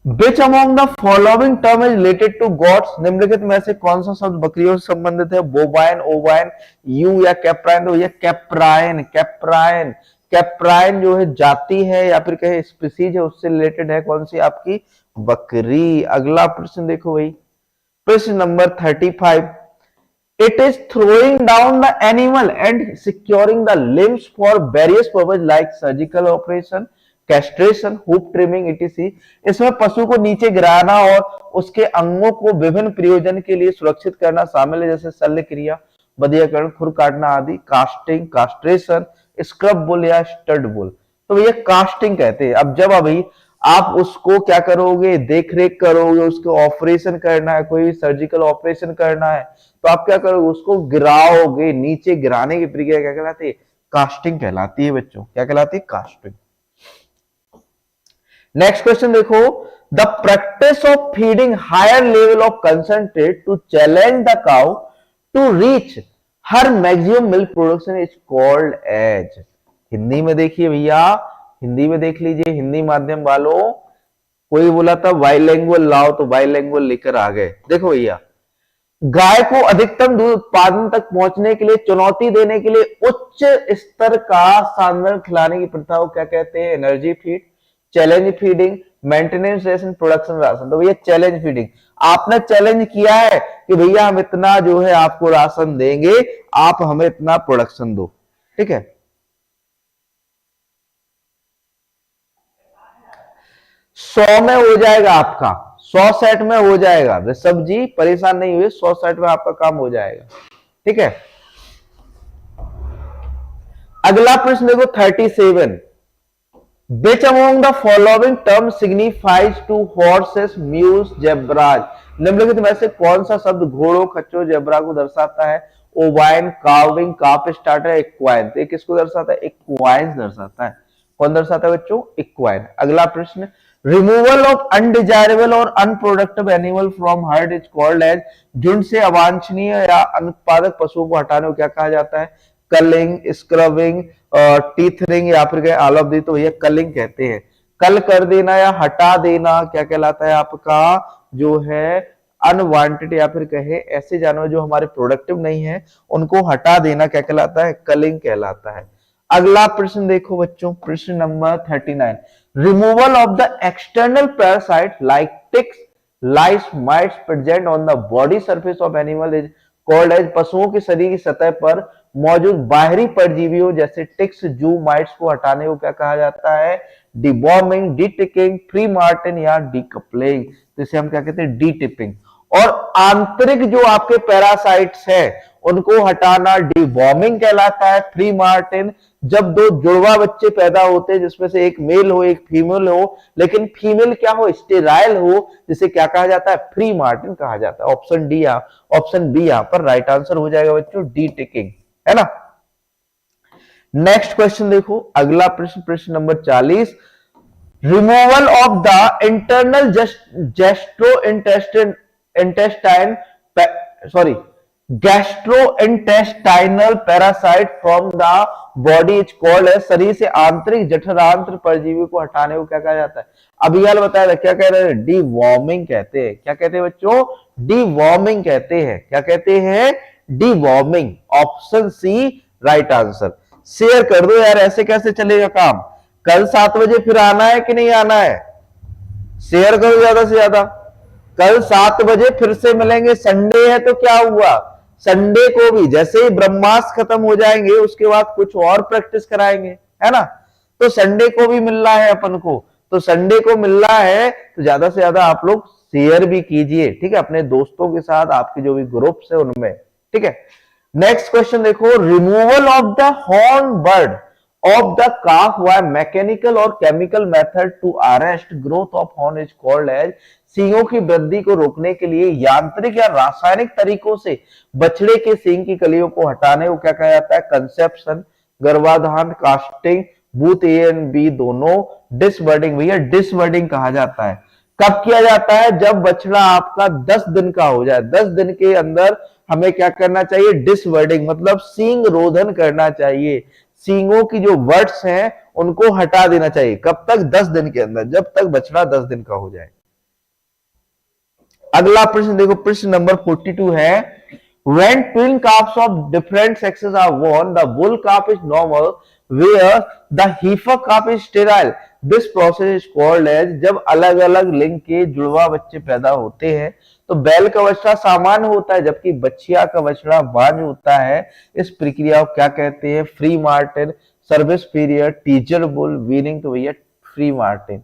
Which among the following term is related to goats? निम्नलिखित में से कौन सा शब्द बकरियों से संबंधित है, बोबाइन, ओवाइन, यू या कैप्राइन। तो ये कैप्राइन, कैप्राइन, कैप्राइन जो है जाति है या फिर कहे स्पीसीज है, उससे रिलेटेड है कौन सी, आपकी बकरी। अगला प्रश्न देखो भाई, प्रश्न number 35, It is throwing down the animal and securing the limbs for various purposes like surgical operation, castration, hoop trimming etc। इसमें पशु को नीचे गिराना और उसके अंगों को विभिन्न प्रयोजन के लिए सुरक्षित करना शामिल है, जैसे शल्य क्रिया, बधियाकरण, खुर काटना आदि। कास्टिंग, कास्ट्रेशन, स्क्रब बुल या स्टड बुल। तो ये कास्टिंग कहते हैं। अब जब अभी आप उसको क्या करोगे, देख रेख करोगे, उसको ऑपरेशन करना है, कोई सर्जिकल ऑपरेशन करना है, तो आप क्या करोगे, उसको गिराओगे, नीचे गिराने की प्रक्रिया क्या कहलाती है, कास्टिंग कहलाती है बच्चों। क्या कहलाती है, कास्टिंग। नेक्स्ट क्वेश्चन देखो, the practice of feeding higher level of concentrate to challenge the cow to reach her maximum milk production is called as. Hindi में देखिए भैया, हिंदी में देख लीजिए, हिंदी माध्यम वालों, कोई बोला था बाइलैंग्वेज लाओ तो बाइलैंग्वेज लेकर आ गए। देखो भैया, गाय को अधिकतम दूध उत्पादन तक पहुंचने के लिए चुनौती देने के लिए उच्च स्तर का सांद्रण खिलाने की प्रथा को क्या कहते हैं, energy feed, challenge feeding, maintenance ration, production ration. तो भैया चैलेंज फीडिंग, आपने चैलेंज किया है कि भैया हम इतना जो है आपको राशन देंगे, आप हमें इतना प्रोडक्शन दो, ठीक है। 100 में हो जाएगा आपका, 100 सेट में हो जाएगा ऋषभ जी, परेशान नहीं हुए, 100 सेट में आपका काम हो जाएगा, ठीक है। अगला प्रश्न देखो 37, Which among the following terms signifies to horses, mules, zebras? निम्नलिखित में से कौन सा शब्द घोड़ों, खच्चरों, जेब्रा को दर्शाता है, ओवाइन, काविंग, काफ स्टार्टर, इक्वाइन। तो किसको दर्शाता है, इक्वाइन दर्शाता है। कौन दर्शाता है बच्चों, इक्वाइन। अगला प्रश्न, रिमूवल ऑफ अनडिजायरेबल और unproductive animal from herd is called as. झुंड से अवांछनीय या अनुत्पादक पशुओं को हटाने को क्या कहा जाता है, कलिंग, स्क्रबिंग, टीथरिंग या फिर ऑल ऑफ दी। तो भैया कलिंग कहते हैं। कल कर देना या हटा देना क्या कहलाता है, आपका जो है अनवांटेड या फिर कहे ऐसे जानवर जो हमारे प्रोडक्टिव नहीं है उनको हटा देना क्या कहलाता है, कलिंग कहलाता है। अगला प्रश्न देखो बच्चों, प्रश्न number 39, removal of the external parasite like ticks, lice, mites present on the body surface of animal is called as. पशुओं के शरीर की सतह पर मौजूद बाहरी परजीवियों जैसे टिक्स, जू, माइट्स को हटाने को क्या कहा जाता है, डिवॉर्मिंग, डीटिकिंग, फ्री मार्टिन या डीकपलिंग। तो इसे हम क्या कहते हैं, डीटिपिंग। और आंतरिक जो आपके पैरासाइट्स है उनको हटाना डिवॉर्मिंग कहलाता है। फ्री मार्टिन, जब दो जुड़वा बच्चे पैदा होते हैं जिसमें से एक मेल हो एक फीमेल हो, लेकिन फीमेल क्या हो, स्टेराइल हो, जिसे क्या कहा जाता है, फ्री मार्टिन कहा जाता है। ऑप्शन डी, ऑप्शन बी यहां पर राइट आंसर हो जाएगा बच्चों, डीटिकिंग, है ना। नेक्स्ट क्वेश्चन देखो, अगला प्रश्न, प्रश्न number 40, removal of the internal gastrointestinal parasite from the body is called है। शरीर से आंतरिक जठरांत्र परजीवी को हटाने को क्या कहा जाता है, अभी यार बताया था, क्या कह रहे हैं, डीवॉर्मिंग कहते हैं। क्या कहते हैं बच्चों, डीवॉर्मिंग कहते हैं। क्या कहते हैं, deworming. Option C right answer. Share कर दो यार, ऐसे कैसे चलेगा काम। कल 7 बजे फिर आना है कि नहीं आना है, शेयर करो ज्यादा से ज्यादा। कल 7 बजे फिर से मिलेंगे, संडे है तो क्या हुआ, संडे को भी जैसे ही ब्रह्मास्त्र खत्म हो जाएंगे उसके बाद कुछ और प्रैक्टिस कराएंगे, है ना। तो संडे को भी मिल रहा है अपन को, तो संडे को मिल रहा है तो ज्यादा से ज्यादा आप लोग शेयर भी कीजिए, ठीक है, अपने दोस्तों के साथ, आपके जो भी ग्रुप्स है उनमें, ठीक है। नेक्स्ट क्वेश्चन देखो, removal of the horn bird of the calf by mechanical और chemical method to arrest growth of horn is called as. सींगों की वृद्धि को रोकने के लिए यांत्रिक या रासायनिक तरीकों से बछड़े के सींग की कलियों को हटाने को क्या कहा जाता है, कंसेप्शन, गर्भाधान, casting, both A and B दोनों, डिसबर्डिंग, भैया डिसबर्डिंग कहा जाता है। कब किया जाता है, जब बछड़ा आपका 10 दिन का हो जाए, 10 दिन के अंदर हमें क्या करना चाहिए, डिसवर्डिंग, मतलब सींग रोधन करना चाहिए, सींगों की जो वर्ड्स हैं उनको हटा देना चाहिए। कब तक, 10 दिन के अंदर, जब तक बछड़ा 10 दिन का हो जाए। अगला प्रश्न देखो, प्रश्न नंबर 42 है, when twin calves of different sexes are born, the bull calf is normal where the heifer calf is sterile. This process is called as। जब अलग अलग लिंग के जुड़वा बच्चे पैदा होते हैं तो बैल का बछड़ा सामान्य होता है जबकि बछिया का बछड़ा बांझ होता है। इस प्रक्रिया को क्या कहते हैं, free Martin, service period, teacher bull, weaning, तो भैया फ्री मार्टिन,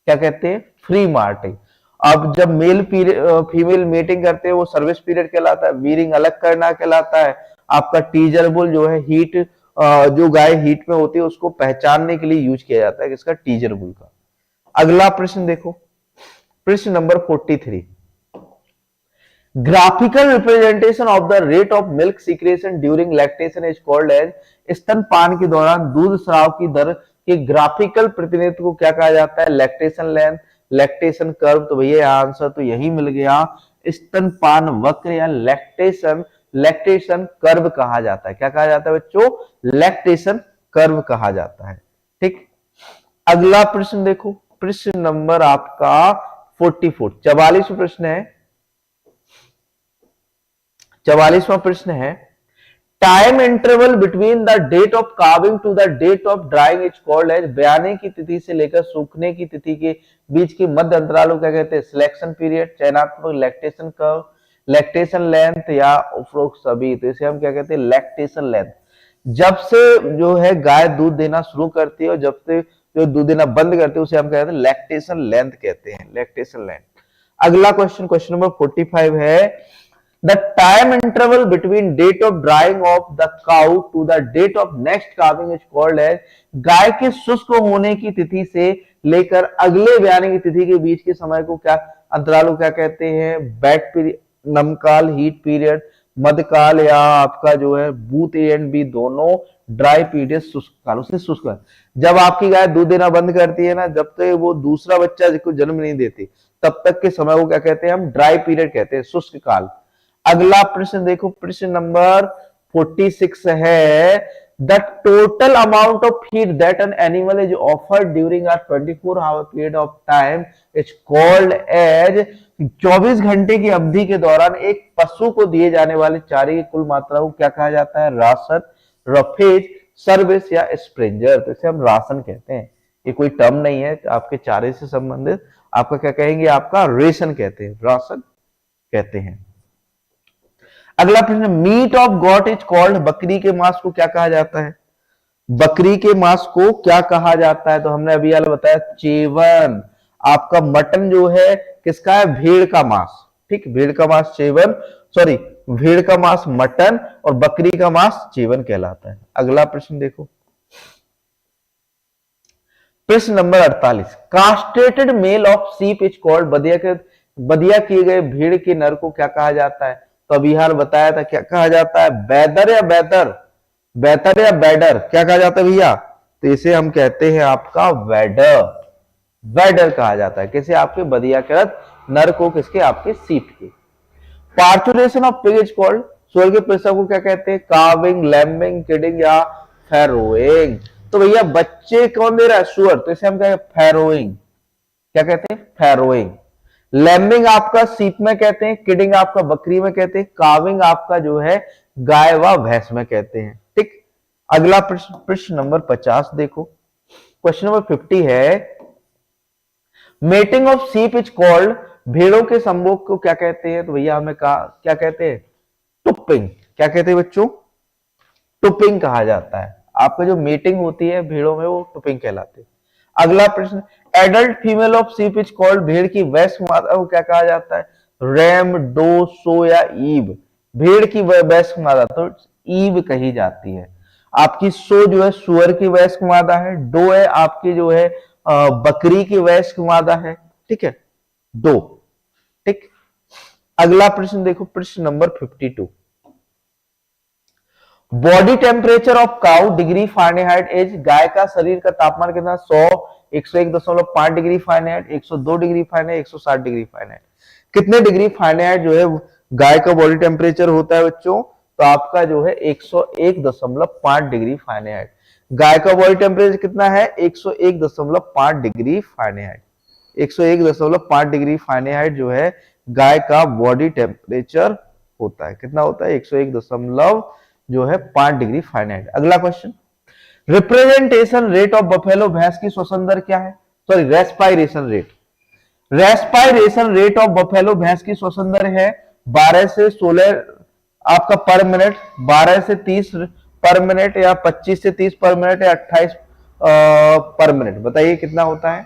क्या कहते हैं, फ्री मार्टिन। अब जब मेल फीमेल मीटिंग करते हैं वो सर्विस पीरियड कहलाता है, वीरिंग अलग करना कहलाता है। आपका टीजर बुल जो है हीट, जो गाय हीट में होती है उसको पहचानने के लिए यूज किया जाता है, किसका, टीजर बुल का। अगला प्रश्न देखो, प्रश्न number 43, graphical representation of the rate of milk secretion during lactation is called as. स्तनपान के दौरान दूध स्राव की दर के ग्राफिकल प्रतिनिधित्व को क्या कहा जाता है, लैक्टेशन लेंथ, लैक्टेशन कर्व, तो भैया आंसर तो यही मिल गया, स्तनपान वक्र या लैक्टेशन कर्व कहा जाता है। क्या कहा जाता है बच्चों, लैक्टेशन कर्व कहा जाता है, ठीक। अगला प्रश्न देखो, प्रश्न नंबर आपका 44, 44वां प्रश्न है, 44वां प्रश्न है, time interval between the date of calving to the date of drying is called as. बयाने की तिथि से लेकर सूखने की तिथि के बीच के मध्य अंतराल को क्या कहते हैं, सिलेक्शन पीरियड, चयनात्मक, लैक्टेशन कर्व, लैक्टेशन लेंथ या उपरोक्त सभी, तो इसे हम क्या कहते हैं, लैक्टेशन लेंथ। जब से जो है गाय दूध देना शुरू करती है और जब से जो दूध देना बंद करती है उसे हम कहते हैं लैक्टेशन लेंथ कहते हैं, लैक्टेशन लेंथ। अगला क्वेश्चन, क्वेश्चन नंबर 45 है, the time interval between date of drying of the cow to the date of next calving is called as। गाय के शुष्क होने की तिथि से लेकर अगले ब्याने की तिथि के बीच के समय को क्या, अंतराल को क्या कहते हैं, वेट पीरियड, नमकाल, हीट पीरियड, मध्यकाल, या आपका जो है बूथ ए एंड बी दोनों, ड्राई पीरियड, शुष्क काल। उसे शुष्क, जब आपकी गाय दूध देना बंद करती है ना, जब तक वो दूसरा बच्चा जिसको जन्म नहीं देती तब तक के समय को क्या कहते हैं, हम ड्राई पीरियड कहते हैं, शुष्क काल। अगला प्रश्न देखो, प्रश्न नंबर 46 है, the total amount of feed that an animal is offered during a 24 hour period of time is called as. 24 घंटे की अवधि के दौरान एक पशु को दिए जाने वाले चारे की कुल मात्रा को क्या कहा जाता है, राशन, रफेज, सर्विस या स्प्रेंजर, तो इसे हम राशन कहते हैं। ये कोई टर्म नहीं है आपके चारे से संबंधित, आपका क्या कहेंगे, आपका रेशन कहते हैं, राशन कहते हैं। अगला प्रश्न, meat of goat is called. बकरी के मांस को क्या कहा जाता है, बकरी के मांस को क्या कहा जाता है, तो हमने अभी यार बताया चेवन। आपका मटन जो है किसका है, भेड़ का मांस, ठीक, भेड़ का मांस चेवन, सॉरी भेड़ का मांस मटन और बकरी का मांस चेवन कहलाता है। अगला प्रश्न देखो, प्रश्न number 48, castrated male of sheep is called. बदिया किए गए भेड़ के नर को क्या कहा जाता है, तो अभी हाल बताया था, क्या कहा जाता है, बैदर या बैदर, बेहतर या बैडर, क्या कहा जाता है भैया, तो इसे हम कहते हैं आपका वैडर, वैडर कहा जाता है, किसे, आपके बदिया के नर को, किसके, आपके सीप के। Parturition of pig is called. सुअर के प्रसव को क्या कहते हैं, कार्विंग, लैम्बिंग, किडिंग या फैरोइंग, तो भैया बच्चे कौन दे रहा है, सुअर, तो इसे हम कहेंगे फैरोइंग, क्या कहते हैं, फैरोइंग। लैम्बिंग आपका सीप में कहते हैं, किडिंग आपका बकरी में कहते हैं, काविंग आपका जो है गाय व भैंस में कहते हैं, ठीक। अगला प्रश्न, प्रश्न नंबर 50 देखो, क्वेश्चन नंबर 50 है, mating of sheep is called भेड़ों के संभोग को क्या कहते हैं? तो भैया हमें कहा क्या कहते हैं? टुपिंग। क्या कहते हैं बच्चों? टुपिंग कहा जाता है। आपका जो मीटिंग होती है भेड़ों में वो टुपिंग कहलाती है। अगला प्रश्न, adult female of sheep is called, भेड़ की वयस्क मादा को क्या कहा जाता है? रैम, डो, सो या ईव। भेड़ की वयस्क मादा तो ईव कही जाती है। आपकी सो जो है सुअर की वयस्क मादा है, डो है आपकी जो है बकरी की वयस्क मादा है, ठीक है, दो, ठीक। अगला प्रश्न देखो, प्रश्न number 52, body temperature of cow degree Fahrenheit is, गाय का शरीर का तापमान कितना? 100, 101.5 degree Fahrenheit, 102 degree Fahrenheit, 160 degree Fahrenheit. कितने डिग्री फारेनहाइट जो है गाय का बॉडी टेम्परेचर होता है बच्चों? तो आपका जो है 101.5 डिग्री फारेनहाइट। गाय का बॉडी टेम्परेचर कितना है? 101.5 डिग्री फारेनहाइट। 101.5 डिग्री फारेनहाइट जो है गाय का बॉडी टेम्परेचर होता है। कितना होता है? 101 जो है 5 डिग्री फारेनहाइट। अगला question, representation rate of buffalo, भैंस की श्वसन दर क्या है? Sorry, respiration rate. Respiration rate of buffalo, भैंस की श्वसन दर है 12 से 16 आपका पर मिनट, 12 से 30 पर मिनट, या 25 से 30 पर मिनट, या 28 पर मिनट। बताइए कितना होता है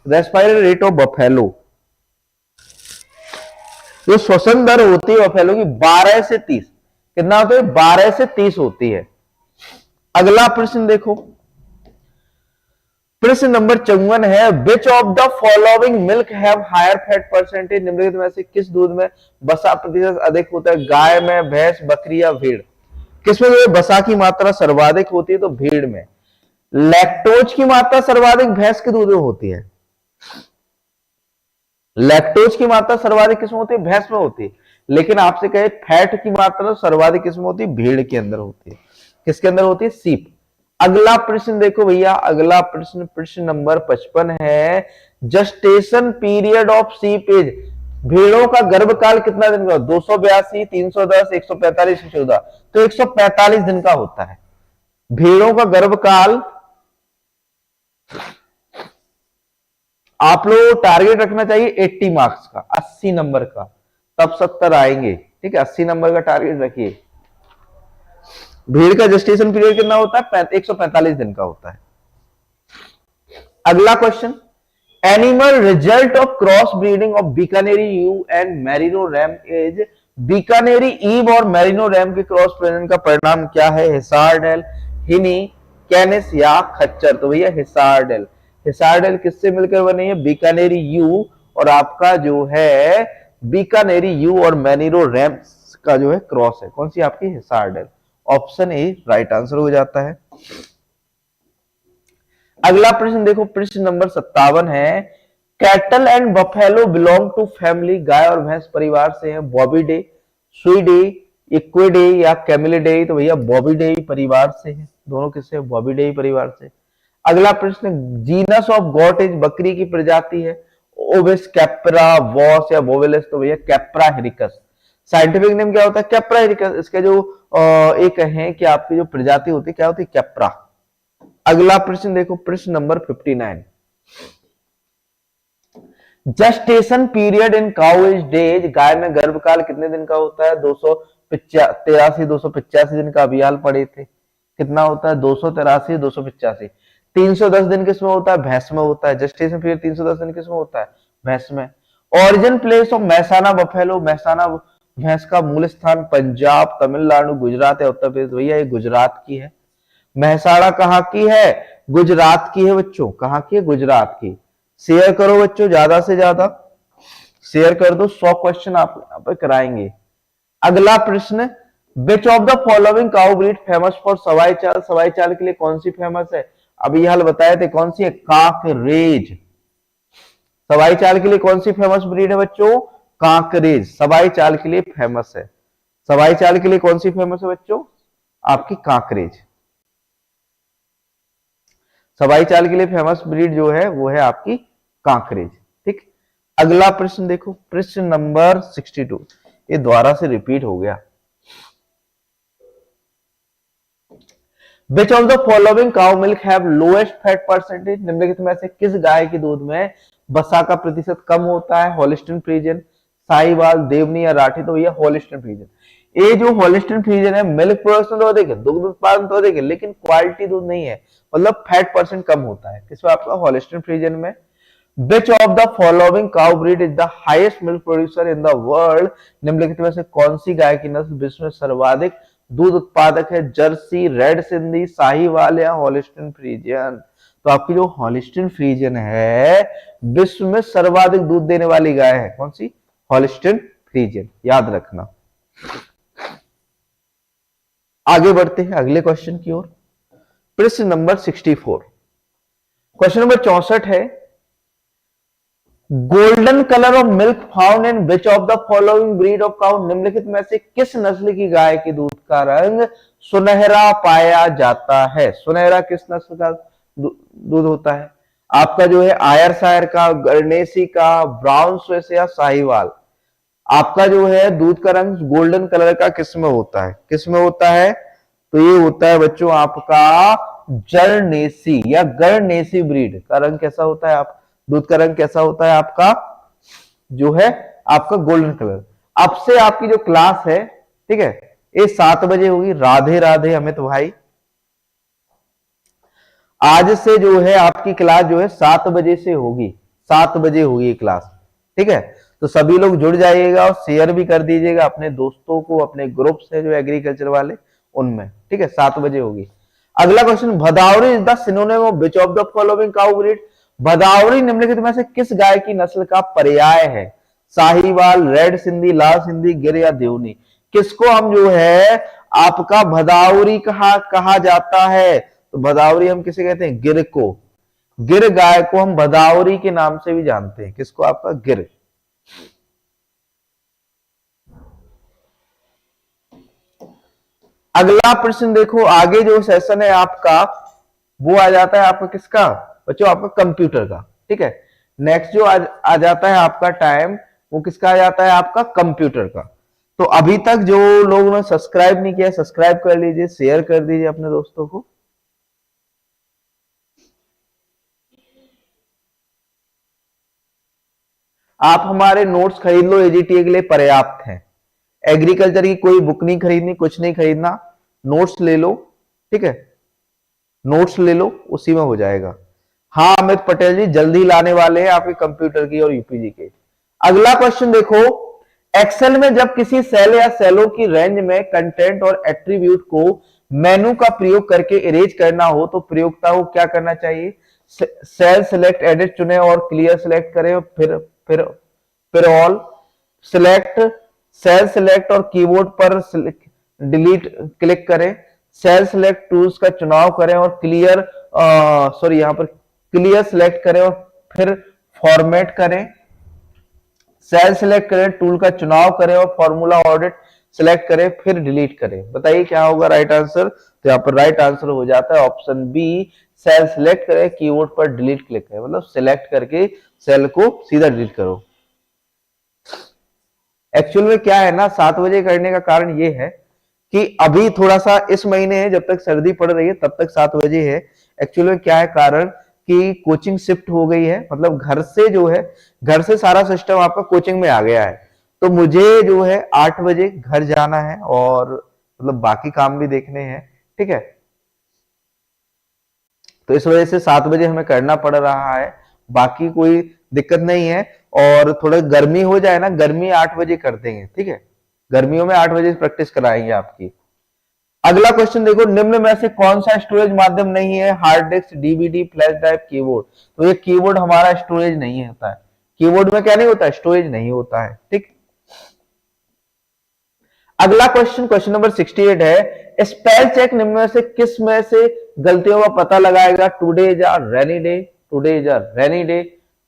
रेस्पायरेशन रेट ऑफ बफेलो? जो श्वसन दर होती है बफेलो की 12 से 30, कितना होता है? 12 से 30 होती है। अगला प्रश्न देखो, प्रश्न नंबर 54 है, which of the following milk have higher fat percentage, निम्नलिखित में से किस दूध में वसा प्रतिशत अधिक होता है? गाय में, भैंस, बकरी या भेड़? किसमें जो वसा की मात्रा सर्वाधिक होती है? तो भेड़ में। लैक्टोज की मात्रा सर्वाधिक भैंस के दूध में होती है। लैक्टोज की मात्रा सर्वाधिक किसमें होती है? भैंस में होती है। लेकिन आपसे कहे फैट की मात्रा सर्वाधिक किसमें होती है? भेड़ के अंदर होती है। किसके अंदर होती है? सीप। अगला प्रश्न देखो भैया, अगला प्रश्न, प्रश्न नंबर 55 है, gestation period of sheep is, भेड़ों का गर्भकाल कितना दिन का? 282, 310, 145, 114। तो 145 दिन का होता है भेड़ों का गर्भकाल। आप लोग टारगेट रखना चाहिए 80 मार्क्स का, 80 नंबर का, तब 70 आएंगे, ठीक है। 80 नंबर का टारगेट रखिए। भेड़ का जेस्टेशन पीरियड कितना होता है? 145 दिन का होता है। अगला question, animal result of cross breeding of Bikaneri ewe and merino ram is, Bikaneri ewe और मेरिनो रैम के क्रॉस प्रजनन का परिणाम क्या है? हिसारडेल, हिनी, कैनिस या खच्चर? तो भैया हिसारडेल। हिसारडेल किससे मिलकर बनी है? बीकानेरी यू और आपका जो है बीकानेरी यू और मेरिनो रैम का जो है क्रॉस है। कौन सी आपकी? Hissardale. Option A right answer हो जाता है। अगला प्रश्न देखो, प्रश्न नंबर 57 है, cattle and buffalo belong to family, गाय और भैंस परिवार से है, बॉबीडे, सुइडे, इक्विडे या कैमिलिडे? तो भैया बॉबीडे परिवार से है। दोनों किससे? बॉबीडे परिवार से। अगला प्रश्न, जीनस ऑफ गॉट इज, बकरी की प्रजाति है, ओविस, कैप्रा, वॉस या बोवेलिस? तो भैया कैप्रा हिरिकस। साइंटिफिक नेम क्या होता है? कैप्रा हिरिकस। इसके जो एक है कि आपकी जो प्रजाति होती है क्या होती है? कैप्रा। अगला प्रश्न देखो, प्रश्न number 59, gestation period in cow is days, गाय में गर्भकाल कितने दिन का होता है? 283, 285 दिन का। अभी हाल पढ़े थे, कितना होता है? 283, 285। 310 दिन किसमें होता है? भैंस में होता है। जस्टेशन पीरियड 310 दिन किसमें होता है? भैंस में। Origin place of Mehsana buffalo, Mehsana भैंस का मूल स्थान पंजाब, तमिलनाडु, गुजरात या उत्तर प्रदेश? भैया ये गुजरात की है। महसाणा कहाँ की है? गुजरात की है बच्चों। कहाँ की है? गुजरात की। शेयर करो बच्चों, ज्यादा से ज्यादा शेयर कर दो। 100 क्वेश्चन आप यहाँ पे कराएंगे। अगला प्रश्न, विच of the following cow breed famous for Sawai चाल, सवाई चाल के लिए कौन सी फेमस है? अभी हाल बताए थे, कौन सी है? कांकरेज। सवाई चाल के लिए कौन सी फेमस ब्रीड है बच्चों? कांकरेज सवाई चाल के लिए फेमस है। सवाई चाल के लिए कौन सी फेमस है बच्चों? आपकी कांकरेज। सवाई चाल के लिए फेमस ब्रीड जो है वो है आपकी कांकरेज, ठीक। अगला प्रश्न देखो, प्रश्न नंबर 62, ये द्वारा से रिपीट हो गया। Which of the following cow milk have lowest fat percentage, निम्नलिखित में से किस गाय के दूध में बसा का प्रतिशत कम होता है, होलिस्टीन फ्रीजियन, साहिवाल, देवनी या राठी, तो भैया होलिस्टीन फ्रीजियन। ये जो होलिस्टीन फ्रीजियन है मिल्क प्रोडक्शन तो अधिक है, दुग्ध उत्पादन तो अधिक है, लेकिन क्वालिटी दूध नहीं है, मतलब फैट परसेंट कम होता है किसमें, आपका होलिस्टीन फ्रीजियन में। Which of the following cow breed is the highest milk producer in the world? निम्नलिखित में से कौन सी गाय की नस्ल विश्व में सर्वाधिक दूध उत्पादक है? जर्सी, रेड सिंधी, साहिवाल या होलिस्टीन फ्रीजियन? तो आपकी जो होलिस्टीन फ्रीजियन है विश्व में सर्वाधिक दूध देने वाली गाय है, कौन सी? होलिस्टीन फ्रीजियन, याद रखना। आगे बढ़ते हैं अगले क्वेश्चन की ओर। प्रश्न नंबर 64, क्वेश्चन नंबर 64 है, golden colour of milk found in which of the following breed of cow? निम्नलिखित में से किस नस्ल की गाय के दूध का रंग सुनहरा पाया जाता है? सुनहरा किस नस्ल का दूध होता है? आपका जो है आयरशायर का, गरनेसी का, ब्राउन स्विस या साहिवाल। आपका जो है दूध का रंग गोल्डन कलर का किस में होता है? किस में होता है? तो ये होता है बच्चों आपका जरनेसी या गरनेसी ब्रीड का रंग कैसा होता है? आप दूध का रंग कैसा होता है आपका? जो है आपका गोल्डन कलर। अब से आपकी जो क्लास है, ठीक है, ये 7 बजे होगी। राधे राधे अमित भाई। आज से जो है आपकी क्लास जो है 7 बजे से होगी, 7 बजे होगी क्लास, ठीक है। तो सभी लोग जुड़ जाइएगा और शेयर भी कर दीजिएगा अपने दोस्तों को, अपने ग्रुप से जो एग्रीकल्चर वाले उनमें, ठीक है। 7 बजे होगी। अगला question, Bhadawari is the synonym of which of the following cow breed? Bhadawari निम्नलिखित में से किस गाय की नस्ल का पर्याय है? साहिवाल, रेड सिंधी, लाल सिंधी, गिर या देवनी? किसको हम जो है आपका भदावरी कहा जाता है? तो भदावरी हम किसे कहते हैं? गिर को। गिर गाय को हम भदावरी के नाम से भी जानते हैं। किसको? आपका गिर। अगला प्रश्न देखो, आगे जो सेशन है आपका वो आ जाता है आपका किसका बच्चों? आपका कंप्यूटर का, ठीक है। नेक्स्ट जो आ जाता है आपका टाइम, वो किसका आ जाता है? आपका कंप्यूटर का। तो अभी तक जो लोगों ने सब्सक्राइब नहीं किया, सब्सक्राइब कर लीजिए, शेयर कर दीजिए अपने दोस्तों को। आप हमारे नोट्स खरीद लो, एजीटीए के लिए पर्याप्त हैं। एग्रीकल्चर की कोई बुक नहीं खरीदनी, कुछ नहीं खरीदना, नोट्स ले लो, ठीक है। नोट्स ले लो, उसी में हो जाएगा। हाँ अमित पटेल जी, जल्दी लाने वाले हैं आपके कंप्यूटर की और यूपीजी के। अगला क्वेश्चन देखो, एक्सेल में जब किसी सेल या सेलों की रेंज में कंटेंट और एट्रीब्यूट को मेनू का प्रयोग करके इरेज करना हो तो प्रयोगता को क्या करना चाहिए? सेल सिलेक्ट, एडिट चुने और क्लियर सिलेक्ट करें, और फिर ऑल सिलेक्ट, सेल सिलेक्ट और कीबोर्ड पर डिलीट क्लिक करें, सेल सिलेक्ट टूल्स का चुनाव करें और क्लियर यहां पर क्लियर सिलेक्ट करें और फिर फॉर्मेट करें, सेल सिलेक्ट करें, टूल का चुनाव करें और फॉर्मूला ऑडिट सिलेक्ट करें, फिर डिलीट करें। बताइए क्या होगा राइट आंसर? तो यहाँ पर राइट आंसर हो जाता है ऑप्शन बी, सेल सिलेक्ट करें, कीबोर्ड पर डिलीट क्लिक करें, मतलब सिलेक्ट करके सेल को सीधा डिलीट करो। एक्चुअल में क्या है ना, 7 बजे करने का कारण ये है कि अभी थोड़ा सा इस महीने है, जब तक सर्दी पड़ रही है तब तक 7 बजे है। एक्चुअल में क्या है कारण कि कोचिंग शिफ्ट हो गई है, मतलब घर से जो है, घर से सारा सिस्टम आपका कोचिंग में आ गया है। तो मुझे जो है 8 बजे घर जाना है और मतलब बाकी काम भी देखने हैं, ठीक है। तो इस वजह से 7 बजे हमें करना पड़ रहा है, बाकी कोई दिक्कत नहीं है। और थोड़ा गर्मी हो जाए ना, गर्मी 8 बजे कर देंगे, ठीक है। गर्मियों में 8 बजे प्रैक्टिस कराएंगे आपकी। अगला क्वेश्चन देखो, निम्न में से कौन सा स्टोरेज माध्यम नहीं है? Hard disk, DVD, flash drive, keyboard. तो ये कीबोर्ड हमारा स्टोरेज नहीं होता है। कीबोर्ड में क्या नहीं होता है? स्टोरेज नहीं होता है, ठीक। अगला क्वेश्चन, क्वेश्चन नंबर 68 है, स्पेल चेक निम्न में से किस में से गलतियों का पता लगाएगा? Today is a rainy day, today is a rainy day,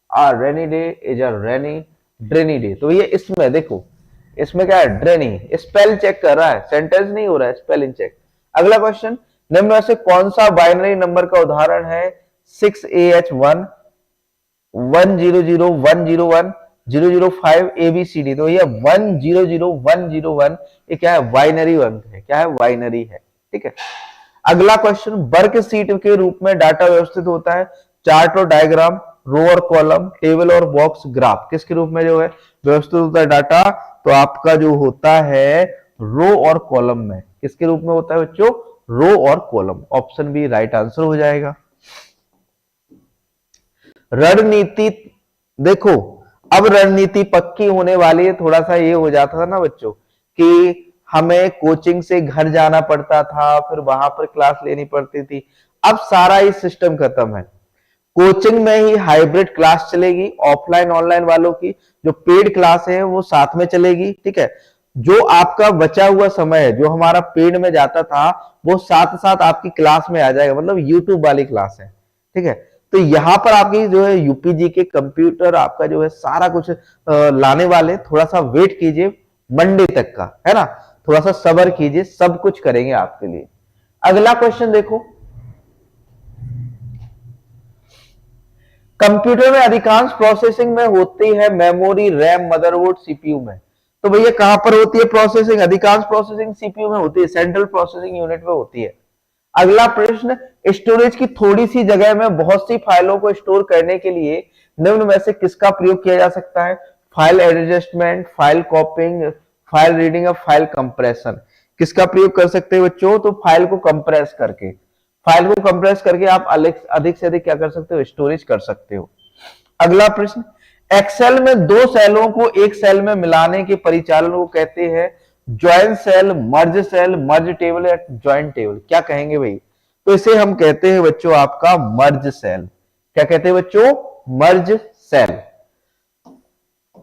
rainy day is a rainy, drainy day. तो ये इसमें देखो, इसमें क्या है? ड्रेनी। स्पेल चेक कर रहा है, सेंटेंस नहीं हो रहा है, स्पेलिंग चेक। अगला क्वेश्चन, निम्न में से कौन सा बाइनरी नंबर का उदाहरण है? 6AH1, 100, 101, 005 ABCD। तो ये 100101 ये क्या है? बाइनरी अंक है। क्या है? बाइनरी है, ठीक है। अगला क्वेश्चन, वर्क शीट के रूप में डाटा व्यवस्थित होता है चार्ट और डायग्राम, रो और कॉलम, टेबल और बॉक्स, ग्राफ किसके रूप में जो है व्यवस्थित होता है डाटा? तो आपका जो होता है रो और कॉलम में, किसके रूप में होता है बच्चों? रो और column. Option B right answer हो जाएगा। रणनीति, देखो अब रणनीति पक्की होने वाली है। थोड़ा सा ये हो जाता था ना बच्चों कि हमें कोचिंग से घर जाना पड़ता था, फिर वहां पर क्लास लेनी पड़ती थी। अब सारा ये सिस्टम खत्म है। कोचिंग में ही हाइब्रिड क्लास चलेगी, ऑफलाइन ऑनलाइन वालों की जो पेड क्लास है वो साथ में चलेगी, ठीक है। जो आपका बचा हुआ समय है जो हमारा पेड में जाता था वो साथ साथ आपकी क्लास में आ जाएगा, मतलब यूट्यूब वाली क्लास है, ठीक है। तो यहां पर आपकी जो है यूपीजी के कंप्यूटर आपका जो है सारा कुछ लाने वाले, थोड़ा सा वेट कीजिए मंडे तक का, है ना, थोड़ा सा सब्र कीजिए, सब कुछ करेंगे आपके लिए। अगला क्वेश्चन देखो, कंप्यूटर में अधिकांश प्रोसेसिंग में होती है मेमोरी, रैम, मदरबोर्ड, सीपीयू में। तो भैया कहां पर होती है प्रोसेसिंग? अधिकांश प्रोसेसिंग सीपीयू में होती है, सेंट्रल प्रोसेसिंग यूनिट में होती है। अगला प्रश्न, स्टोरेज की थोड़ी सी जगह में बहुत सी फाइलों को स्टोर करने के लिए निम्न में से किसका प्रयोग किया जा सकता है? File adjustment, file कॉपिंग, file reading और फाइल कंप्रेशन। किसका प्रयोग कर सकते हैं बच्चों? तो फाइल को कंप्रेस करके, फाइल को कंप्रेस करके आप अधिक से अधिक क्या कर सकते हो? स्टोरेज कर सकते हो। अगला प्रश्न, एक्सेल में दो सेलों को एक सेल में मिलाने के परिचालन को कहते हैं ज्वाइन सेल, मर्ज टेबल या ज्वाइंट टेबल। क्या कहेंगे भाई? तो इसे हम कहते हैं बच्चों आपका मर्ज सेल। क्या कहते हैं बच्चों? Merge cell.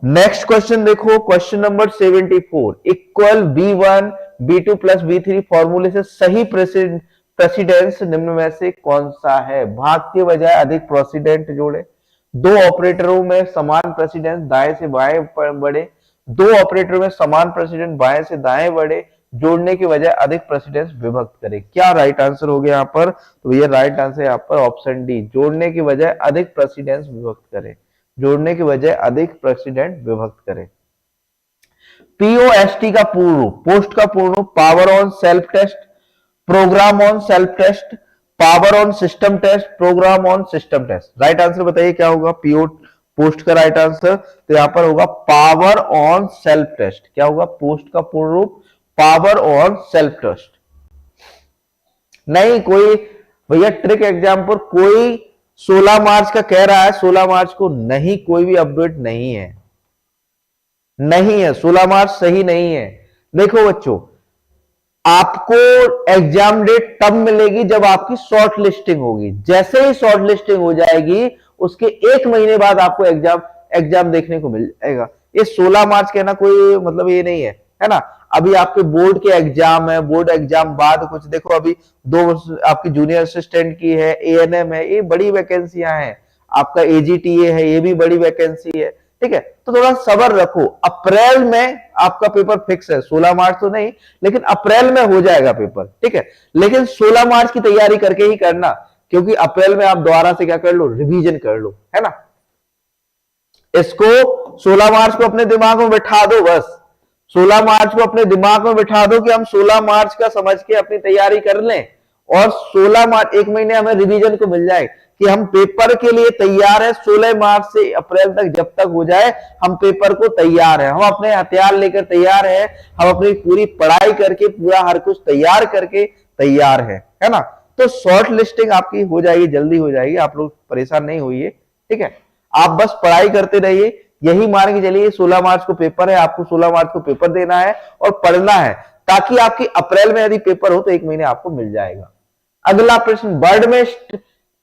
नेक्स्ट क्वेश्चन देखो, question number 74, equal B1 B2 plus B3 फॉर्मूले से सही प्रेसिडेंस निम्न में से कौन सा है? भाग के बजाय अधिक प्रेसिडेंट जोड़े, दो ऑपरेटरों में समान प्रेसिडेंस दाएं से बाएं बढ़े, दो ऑपरेटरों में समान प्रेसिडेंस बाएं से दाएं बढ़े, जोड़ने के बजाय अधिक प्रेसिडेंस विभक्त करे। क्या राइट आंसर हो गया यहाँ पर? तो ये राइट आंसर यहाँ पर ऑप्शन डी, जोड़ने के बजाय अधिक प्रेसिडेंस विभक्त करे, जोड़ने के बजाय अधिक प्रेसिडेंट विभक्त करे। पीओएसटी का पूर्ण रूप, पोस्ट का पूर्ण रूप, power on self test, program on self test, power on system test, program on system test. Right answer बताइए क्या होगा? पीओ पोस्ट का राइट आंसर तो यहां पर होगा पावर ऑन सेल्फ टेस्ट। क्या होगा? पोस्ट का पूर्ण रूप पावर ऑन सेल्फ टेस्ट। नहीं कोई भैया ट्रिक एग्जाम पर कोई 16 मार्च का कह रहा है, 16 मार्च को नहीं, कोई भी अपडेट नहीं है, नहीं है, 16 मार्च सही नहीं है। देखो बच्चों, आपको एग्जाम डेट तब मिलेगी जब आपकी शॉर्ट लिस्टिंग होगी। जैसे ही शॉर्ट लिस्टिंग हो जाएगी उसके एक महीने बाद आपको एग्जाम देखने को मिल जाएगा। ये 16 मार्च कहना कोई मतलब ये नहीं है ना। अभी आपके बोर्ड के एग्जाम है, बोर्ड एग्जाम बाद कुछ देखो, अभी 2 वर्ष आपकी जूनियर असिस्टेंट की है, एएनएम है, ये बड़ी वैकेंसियां हैं। आपका एजीटीए है, ये भी बड़ी वैकेंसी है, ठीक है। तो थोड़ा सब्र रखो, अप्रैल में आपका पेपर फिक्स है, 16 मार्च तो नहीं लेकिन अप्रैल में हो जाएगा पेपर, ठीक है। लेकिन 16 मार्च की तैयारी करके ही करना, क्योंकि अप्रैल में आप दोबारा से क्या कर लो? रिवीजन कर लो, है ना। इसको 16 मार्च को अपने दिमाग में बिठा दो, बस 16 मार्च को अपने दिमाग में बिठा दो कि हम 16 मार्च का समझ के अपनी तैयारी कर लें, और 16 मार्च एक महीने हमें रिवीजन को मिल जाए कि हम पेपर के लिए तैयार है। 16 मार्च से अप्रैल तक जब तक हो जाए हम पेपर को तैयार है, हम अपने हथियार लेकर तैयार है, हम अपनी पूरी पढ़ाई करके पूरा हर कुछ तैयार करके तैयार है ना। तो शॉर्ट लिस्टिंग आपकी हो जाएगी, जल्दी हो जाएगी, आप लोग परेशान नहीं होइए, ठीक है। आप बस पढ़ाई करते रहिए, यही मान के चलिए 16 मार्च को पेपर है, आपको 16 मार्च को पेपर देना है और पढ़ना है, ताकि आपकी अप्रैल में यदि पेपर हो तो एक महीने आपको मिल जाएगा। अगला प्रश्न, वर्ड में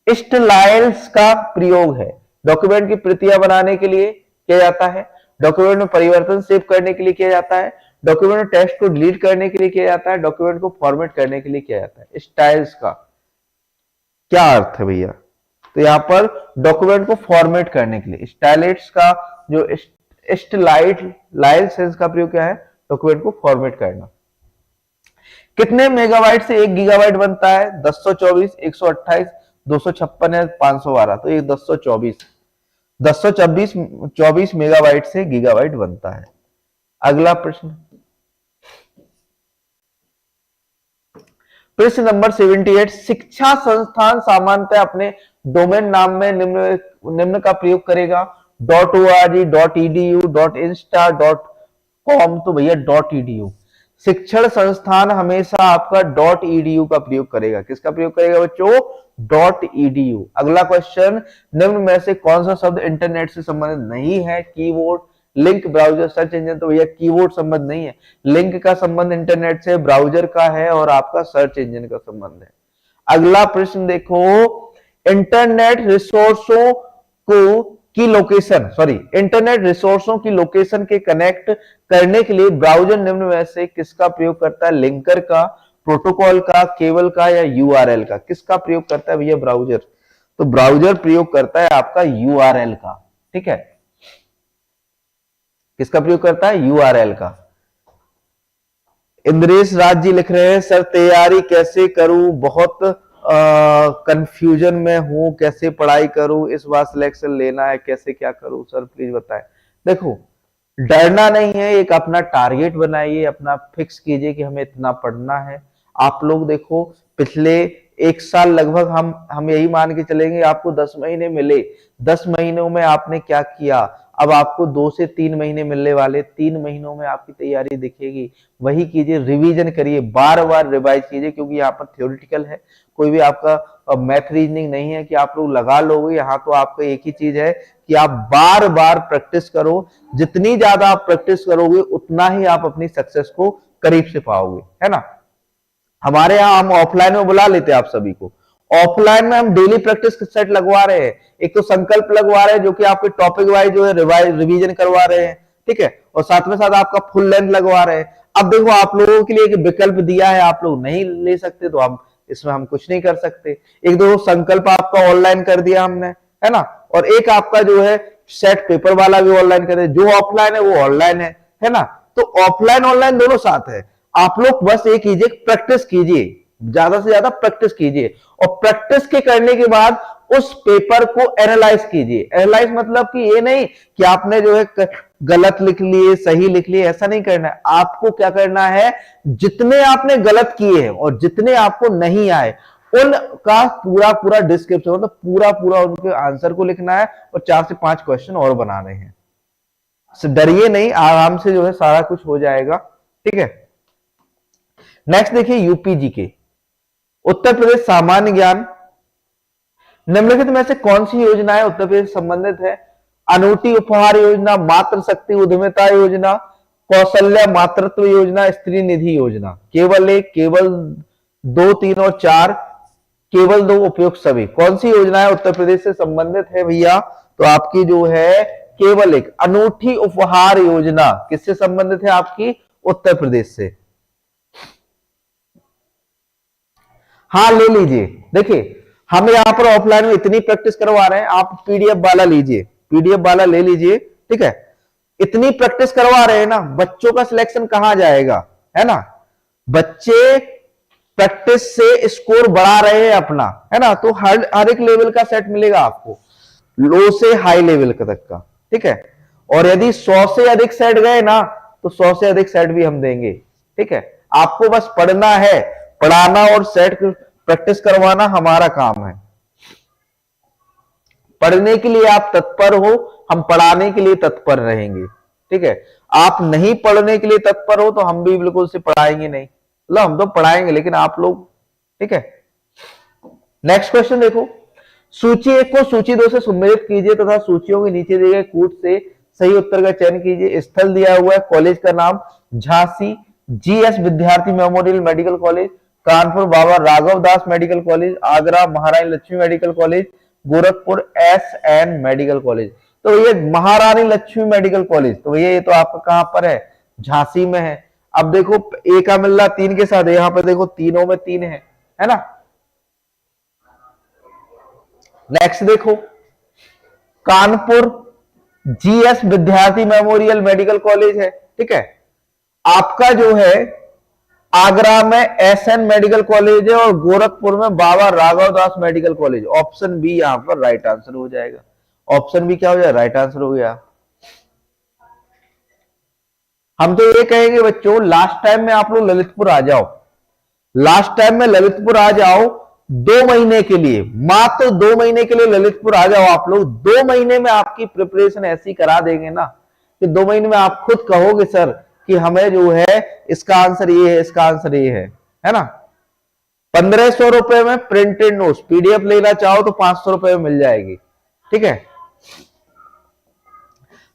स्टाइल्स का प्रयोग है, डॉक्यूमेंट की प्रतियां बनाने के लिए किया जाता है, डॉक्यूमेंट में परिवर्तन सेव करने के लिए किया जाता है, डॉक्यूमेंट में टेक्स्ट को डिलीट करने के लिए किया जाता है, डॉक्यूमेंट को फॉर्मेट करने के लिए किया जाता है। स्टाइल्स का क्या अर्थ है भैया? तो यहां पर डॉक्यूमेंट को फॉर्मेट करने के लिए स्टाइलेट्स का जो स्टाइल सेंस का प्रयोग क्या है? डॉक्यूमेंट को फॉर्मेट करना। कितने मेगाबाइट से 1 गीगाबाइट बनता है? 1024, 128, 256 है, 512। तो ये 1024 मेगाबाइट से गीगाबाइट बनता है। अगला प्रश्न, प्रश्न नंबर 78, शिक्षा संस्थान सामान्यतः अपने डोमेन नाम में निम्न का प्रयोग करेगा। .org, .edu, .insta, तो भैया .edu। शिक्षण संस्थान हमेशा आपका .edu का प्रयोग करेगा। किसका प्रयोग करेगा बच्चों? .edu। अगला क्वेश्चन, निम्न में से कौन सा शब्द इंटरनेट से संबंधित नहीं है? Keyboard, link, browser, search engine. तो भैया कीबोर्ड संबंध नहीं है। लिंक का संबंध इंटरनेट से ब्राउजर का है और आपका सर्च इंजन का संबंध है। अगला प्रश्न देखो, इंटरनेट रिसोर्सों की लोकेशन के कनेक्ट करने के लिए ब्राउजर निम्न में से किसका प्रयोग करता है? लिंकर का, प्रोटोकॉल का, केबल का या यूआरएल का? किसका प्रयोग करता है भैया? ब्राउजर। तो ब्राउजर प्रयोग करता है आपका यूआरएल का। ठीक है, किसका प्रयोग करता है? यूआरएल का। इंद्रेश राज जी लिख रहे हैं, सर तैयारी कैसे करूं, बहुत कंफ्यूजन में हूं, कैसे पढ़ाई करूं, इस बार सिलेक्शन लेना है, कैसे क्या करूं सर प्लीज बताएं। देखो, डरना नहीं है, एक अपना टारगेट बनाइए, अपना फिक्स कीजिए कि हमें इतना पढ़ना है। आप लोग देखो, पिछले 1 साल लगभग हम यही मान के चलेंगे आपको 10 महीने मिले, 10 महीनों में आपने क्या किया। अब आपको 2 से 3 महीने मिलने वाले, 3 महीनों में आपकी तैयारी दिखेगी। वही कीजिए, रिवीजन करिए, बार बार रिवाइज कीजिए, क्योंकि यहाँ पर थ्योरेटिकल है, कोई भी आपका मैथ रीजनिंग नहीं है कि आप लोग लगा लोगे। यहाँ तो आपका एक ही चीज है कि आप बार बार प्रैक्टिस करो। जितनी ज्यादा आप प्रैक्टिस करोगे उतना ही आप अपनी सक्सेस को करीब से पाओगे, है ना। हमारे यहाँ हम ऑफलाइन में बुला लेते हैं आप सभी को, ऑफलाइन में हम डेली प्रैक्टिस सेट लगवा रहे हैं। एक तो संकल्प लगवा रहे हैं जो कि आपके टॉपिक वाइज जो है रिवीजन करवा रहे हैं, ठीक है, और साथ में साथ आपका फुल लेंथ लगवा रहे हैं। अब देखो, आप लोगों के लिए एक विकल्प दिया है, आप लोग नहीं ले सकते तो हम इसमें हम कुछ नहीं कर सकते। एक दो संकल्प आपका ऑनलाइन कर दिया हमने, है ना, और एक आपका जो है सेट पेपर वाला भी ऑनलाइन कर दिया। जो ऑफलाइन है वो ऑनलाइन है ना। तो ऑफलाइन ऑनलाइन दोनों साथ है। आप लोग बस ये कीजिए, प्रैक्टिस कीजिए, ज्यादा से ज्यादा प्रैक्टिस कीजिए, और प्रैक्टिस के करने के बाद उस पेपर को एनालाइज कीजिए। एनालाइज मतलब कि ये नहीं कि आपने जो है गलत लिख लिए, सही लिख लिए, ऐसा नहीं करना है। आपको क्या करना है, जितने आपने गलत किए हैं और जितने आपको नहीं आए उनका पूरा पूरा डिस्क्रिप्शन, मतलब पूरा पूरा उनके आंसर को लिखना है, और 4 से 5 क्वेश्चन और बनाने हैं। डरिए नहीं, आराम से जो है सारा कुछ हो जाएगा, ठीक है। नेक्स्ट देखिए, यूपीजी के उत्तर प्रदेश सामान्य ज्ञान, निम्नलिखित में से कौन सी योजनाएं उत्तर प्रदेश संबंधित है? अनूठी उपहार योजना, मातृ शक्ति उद्यमिता योजना, कौशल्या मातृत्व योजना, स्त्री निधि योजना। केवल एक, केवल 2, 3 और 4, केवल 2, उपयुक्त सभी। कौन सी योजनाएं उत्तर प्रदेश से संबंधित है भैया? तो आपकी जो है केवल एक, अनूठी उपहार योजना किससे संबंधित है? आपकी उत्तर प्रदेश से। हाँ, ले लीजिए। देखिए, हम यहाँ पर ऑफलाइन में इतनी प्रैक्टिस करवा रहे हैं, आप पीडीएफ वाला लीजिए, पीडीएफ वाला ले लीजिए, ठीक है। इतनी प्रैक्टिस करवा रहे हैं ना, बच्चों का सिलेक्शन कहां जाएगा, है ना। बच्चे प्रैक्टिस से स्कोर बढ़ा रहे हैं अपना, है ना। तो हर एक लेवल का सेट मिलेगा आपको, लो से हाई लेवल तक का, ठीक है। और यदि 100 से अधिक सेट गए ना, तो 100 से अधिक सेट भी हम देंगे, ठीक है। आपको बस पढ़ना है, पढ़ाना और सेट प्रैक्टिस करवाना हमारा काम है। पढ़ने के लिए आप तत्पर हो, हम पढ़ाने के लिए तत्पर रहेंगे, ठीक है। आप नहीं पढ़ने के लिए तत्पर हो तो हम भी बिल्कुल से पढ़ाएंगे नहीं, मतलब हम तो पढ़ाएंगे लेकिन आप लोग, ठीक है। नेक्स्ट क्वेश्चन देखो, सूची 1 को सूची 2 से सम्मिलित कीजिए तथा सूचियों के नीचे दिए गए कूट से सही उत्तर का चयन कीजिए। स्थल दिया हुआ है, कॉलेज का नाम Jhansi GS Vidyarthi memorial medical college, Kanpur Baba Raghav Das medical college, Agra Maharani Lakshmi medical college, Gorakhpur SN medical college. तो ये महारानी लक्ष्मी मेडिकल कॉलेज, तो ये तो आपका कहां पर है? झांसी में है। अब देखो, ए का मिल रहा 3 के साथ, यहाँ पर देखो तीनों में 3 है ना। नेक्स्ट देखो, Kanpur GS Vidyarthi memorial medical college है, ठीक है। आपका जो है आगरा में एसएन मेडिकल कॉलेज है, और गोरखपुर में बाबा Raghav Das medical college. Option B यहां पर राइट आंसर हो जाएगा। ऑप्शन बी क्या हो जाएगा? राइट आंसर हो गया। हम तो ये कहेंगे बच्चों, लास्ट टाइम में आप लोग ललितपुर आ जाओ, लास्ट टाइम में ललितपुर आ जाओ 2 महीने के लिए, मात्र 2 महीने के लिए ललितपुर आ जाओ आप लोग। 2 महीने में आपकी प्रिपरेशन ऐसी करा देंगे ना कि 2 महीने में आप खुद कहोगे सर कि हमें जो है इसका आंसर ये है, इसका आंसर ये है ना। 1500 रुपए में प्रिंटेड नोट्स, पीडीएफ लेना चाहो तो 500 रुपए में मिल जाएगी, ठीक है।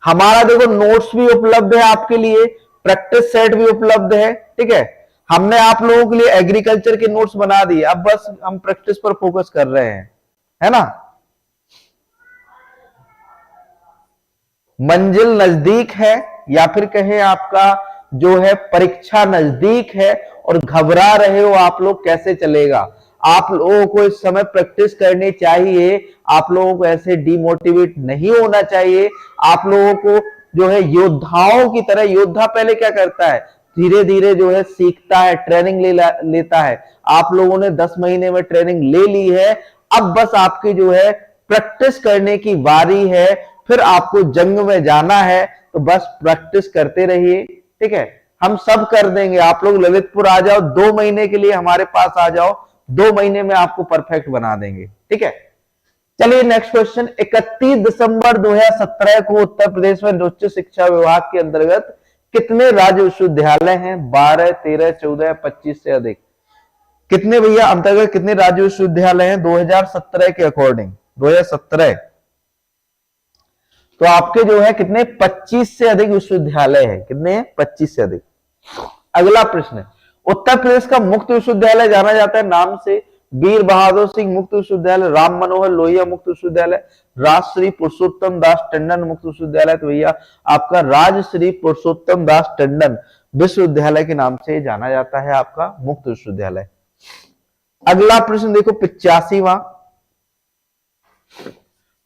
हमारा देखो नोट्स भी उपलब्ध है आपके लिए, प्रैक्टिस सेट भी उपलब्ध है, ठीक है। हमने आप लोगों के लिए एग्रीकल्चर के नोट्स बना दिए, अब बस हम प्रैक्टिस पर फोकस कर रहे हैं, है ना। मंजिल नजदीक है या फिर कहें आपका जो है परीक्षा नजदीक है और घबरा रहे हो आप लोग, कैसे चलेगा। आप लोगों को इस समय प्रैक्टिस करनी चाहिए, आप लोगों को ऐसे डिमोटिवेट नहीं होना चाहिए। आप लोगों को जो है योद्धाओं की तरह, योद्धा पहले क्या करता है, धीरे धीरे जो है सीखता है, ट्रेनिंग लेता है। आप लोगों ने 10 महीने में ट्रेनिंग ले ली है, अब बस आपकी जो है प्रैक्टिस करने की बारी है। फिर आपको जंग में जाना है तो बस प्रैक्टिस करते रहिए, ठीक है। हम सब कर देंगे, आप लोग ललितपुर आ जाओ, 2 महीने के लिए हमारे पास आ जाओ, 2 महीने में आपको परफेक्ट बना देंगे, ठीक है। चलिए नेक्स्ट क्वेश्चन। 31 दिसंबर 2017 को उत्तर प्रदेश में उच्च शिक्षा विभाग के अंतर्गत कितने राज्य विश्वविद्यालय हैं? 12, 13, 14, 25 से अधिक। कितने भैया अंतर्गत कितने राज्य विश्वविद्यालय हैं 2017 के अकॉर्डिंग? 2017 तो आपके जो है कितने, 25 से अधिक विश्वविद्यालय है। कितने हैं? 25 से अधिक। अगला प्रश्न है, उत्तर प्रदेश का मुक्त विश्वविद्यालय जाना जाता है नाम से? वीर बहादुर सिंह मुक्त विश्वविद्यालय, राम मनोहर लोहिया मुक्त विश्वविद्यालय, राजश्री पुरुषोत्तम दास टंडन मुक्त विश्वविद्यालय। तो भैया आपका राजश्री पुरुषोत्तम दास टंडन विश्वविद्यालय के नाम से जाना जाता है आपका मुक्त विश्वविद्यालय। अगला प्रश्न देखो 85वां,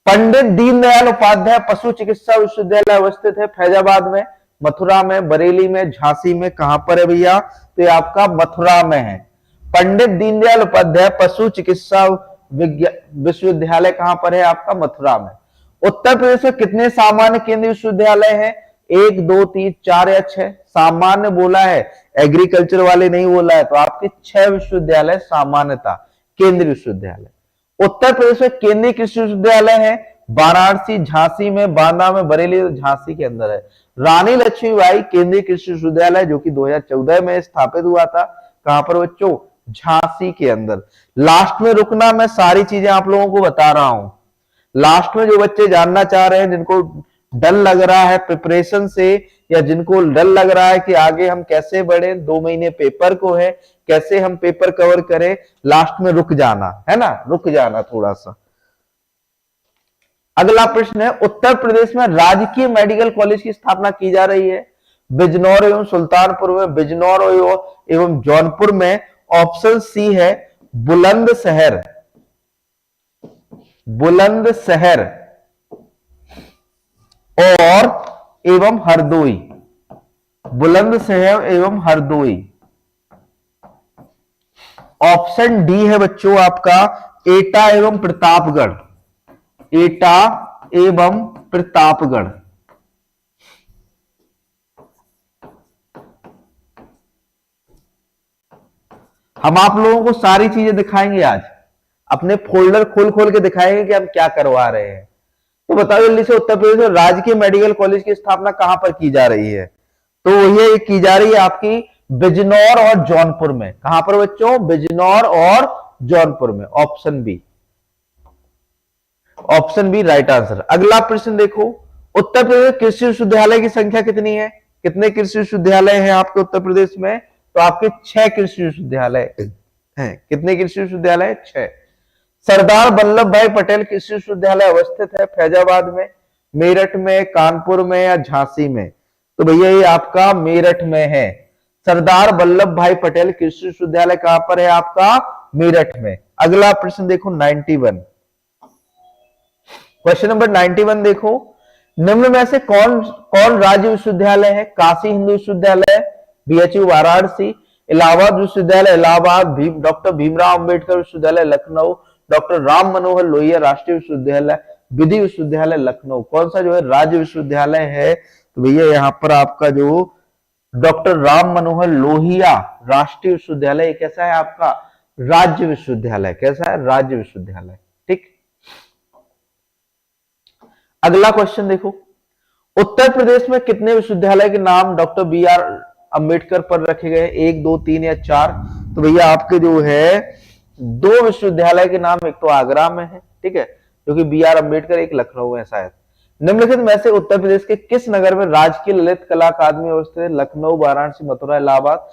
पंडित दीनदयाल उपाध्याय पशु चिकित्सा विश्वविद्यालय अवस्थित है फैजाबाद में, मथुरा में, बरेली में, झांसी में, कहां पर है भैया? तो ये आपका मथुरा में है। पंडित दीनदयाल उपाध्याय पशु चिकित्सा विश्वविद्यालय कहां पर है? आपका मथुरा में। उत्तर प्रदेश में कितने सामान्य केंद्रीय विश्वविद्यालय हैं? 1, 2, 3, 4 या 6? सामान्य बोला है, एग्रीकल्चर वाले नहीं बोला है, तो आपके 6 विश्वविद्यालय सामान्यता केंद्रीय विश्वविद्यालय। उत्तर प्रदेश में केंद्रीय कृषि विश्वविद्यालय है वाराणसी, झांसी में, बांदा में, बरेली, झांसी के अंदर है। रानी लक्ष्मीबाई केंद्रीय कृषि विश्वविद्यालय जो कि 2014 में स्थापित हुआ था, कहां पर बच्चों? झांसी के अंदर। लास्ट में रुकना, मैं सारी चीजें आप लोगों को बता रहा हूं। लास्ट में जो बच्चे जानना चाह रहे हैं, जिनको डर लग रहा है प्रिपरेशन से, या जिनको डर लग रहा है कि आगे हम कैसे बढ़े, 2 महीने पेपर को है, कैसे हम पेपर कवर करें, लास्ट में रुक जाना, है ना, रुक जाना थोड़ा सा। अगला प्रश्न है, उत्तर प्रदेश में राजकीय मेडिकल कॉलेज की स्थापना की जा रही है बिजनौर एवं सुल्तानपुर में, बिजनौर एवं जौनपुर में। ऑप्शन सी है बुलंदशहर, बुलंदशहर और एवं हरदोई, बुलंदशहर एवं हरदोई। ऑप्शन डी है बच्चों आपका एटा एवं प्रतापगढ़, एटा एवं प्रतापगढ़। हम आप लोगों को सारी चीजें दिखाएंगे आज, अपने फोल्डर खोल खोल के दिखाएंगे कि हम क्या करवा रहे हैं। तो बताओ जल्दी से, उत्तर प्रदेश में राजकीय मेडिकल कॉलेज की स्थापना कहां पर की जा रही है? तो ये की जा रही है आपकी बिजनौर और जौनपुर में। कहां पर बच्चों? बिजनौर और जौनपुर में। Option B, option B right answer. अगला प्रश्न देखो, उत्तर प्रदेश कृषि विश्वविद्यालय की संख्या कितनी है? कितने कृषि विश्वविद्यालय हैं आपके उत्तर प्रदेश में? तो आपके 6 कृषि विश्वविद्यालय हैं। कितने कृषि विश्वविद्यालय? 6। सरदार वल्लभ भाई पटेल कृषि विश्वविद्यालय अवस्थित है फैजाबाद में, मेरठ में, कानपुर में या झांसी में? तो भैया ये आपका मेरठ में है। सरदार वल्लभ भाई पटेल कृषि विश्वविद्यालय कहां पर है? आपका मेरठ में। अगला प्रश्न देखो 91, क्वेश्चन नंबर 91 देखो, निम्न में से कौन कौन राज्य विश्वविद्यालय है? काशी हिंदू विश्वविद्यालय, बीएचयू वाराणसी, इलाहाबाद विश्वविद्यालय इलाहाबाद, डॉक्टर भीमराव अंबेडकर विश्वविद्यालय लखनऊ, डॉक्टर राम मनोहर लोहिया राष्ट्रीय विश्वविद्यालय, विधि विश्वविद्यालय लखनऊ। कौन सा जो है राज्य विश्वविद्यालय है? तो भैया यहाँ पर आपका जो डॉक्टर राम मनोहर लोहिया राष्ट्रीय विश्वविद्यालय कैसा है आपका? राज्य विश्वविद्यालय। कैसा है? राज्य विश्वविद्यालय। ठीक। अगला क्वेश्चन देखो, उत्तर प्रदेश में कितने विश्वविद्यालय के नाम डॉक्टर बी आर अंबेडकर पर रखे गए? 1, 2, 3 या 4? तो भैया आपके जो है 2 विश्वविद्यालय के नाम, एक तो आगरा में है, ठीक है, जो कि बी आर अंबेडकर, एक लखनऊ में शायद। निम्नलिखित में से उत्तर प्रदेश के किस नगर में राजकीय ललित कला अकादमी अवस्थित है? लखनऊ, वाराणसी, मथुरा, इलाहाबाद।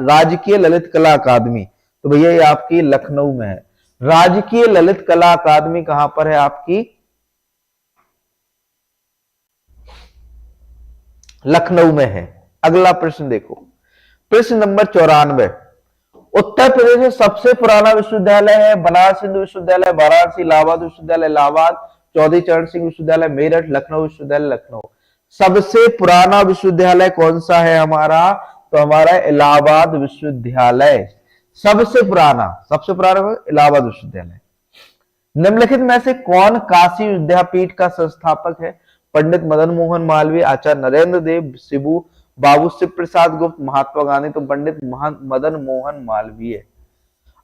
राजकीय ललित कला अकादमी, तो भैया ये आपकी लखनऊ में है। राजकीय ललित कला अकादमी कहां पर है आपकी? लखनऊ में है। अगला प्रश्न देखो, प्रश्न नंबर 94, उत्तर प्रदेश में सबसे पुराना विश्वविद्यालय है बनारस हिंदू विश्वविद्यालय, वाराणसी, इलाहाबाद विश्वविद्यालय, इलाहाबाद, चौधरी चरण सिंह विश्वविद्यालय, मेरठ, लखनऊ विश्वविद्यालय, लखनऊ। सबसे पुराना विश्वविद्यालय कौन सा है हमारा? तो हमारा इलाहाबाद विश्वविद्यालय सबसे पुराना इलाहाबाद विश्वविद्यालय। निम्नलिखित में से कौन काशी विद्यापीठ का संस्थापक है? पंडित मदन मोहन मालवीय, आचार्य नरेंद्र देव, शिबू, बाबू शिव प्रसाद गुप्त, महात्मा गांधी। तो पंडित मदन मोहन मालवीय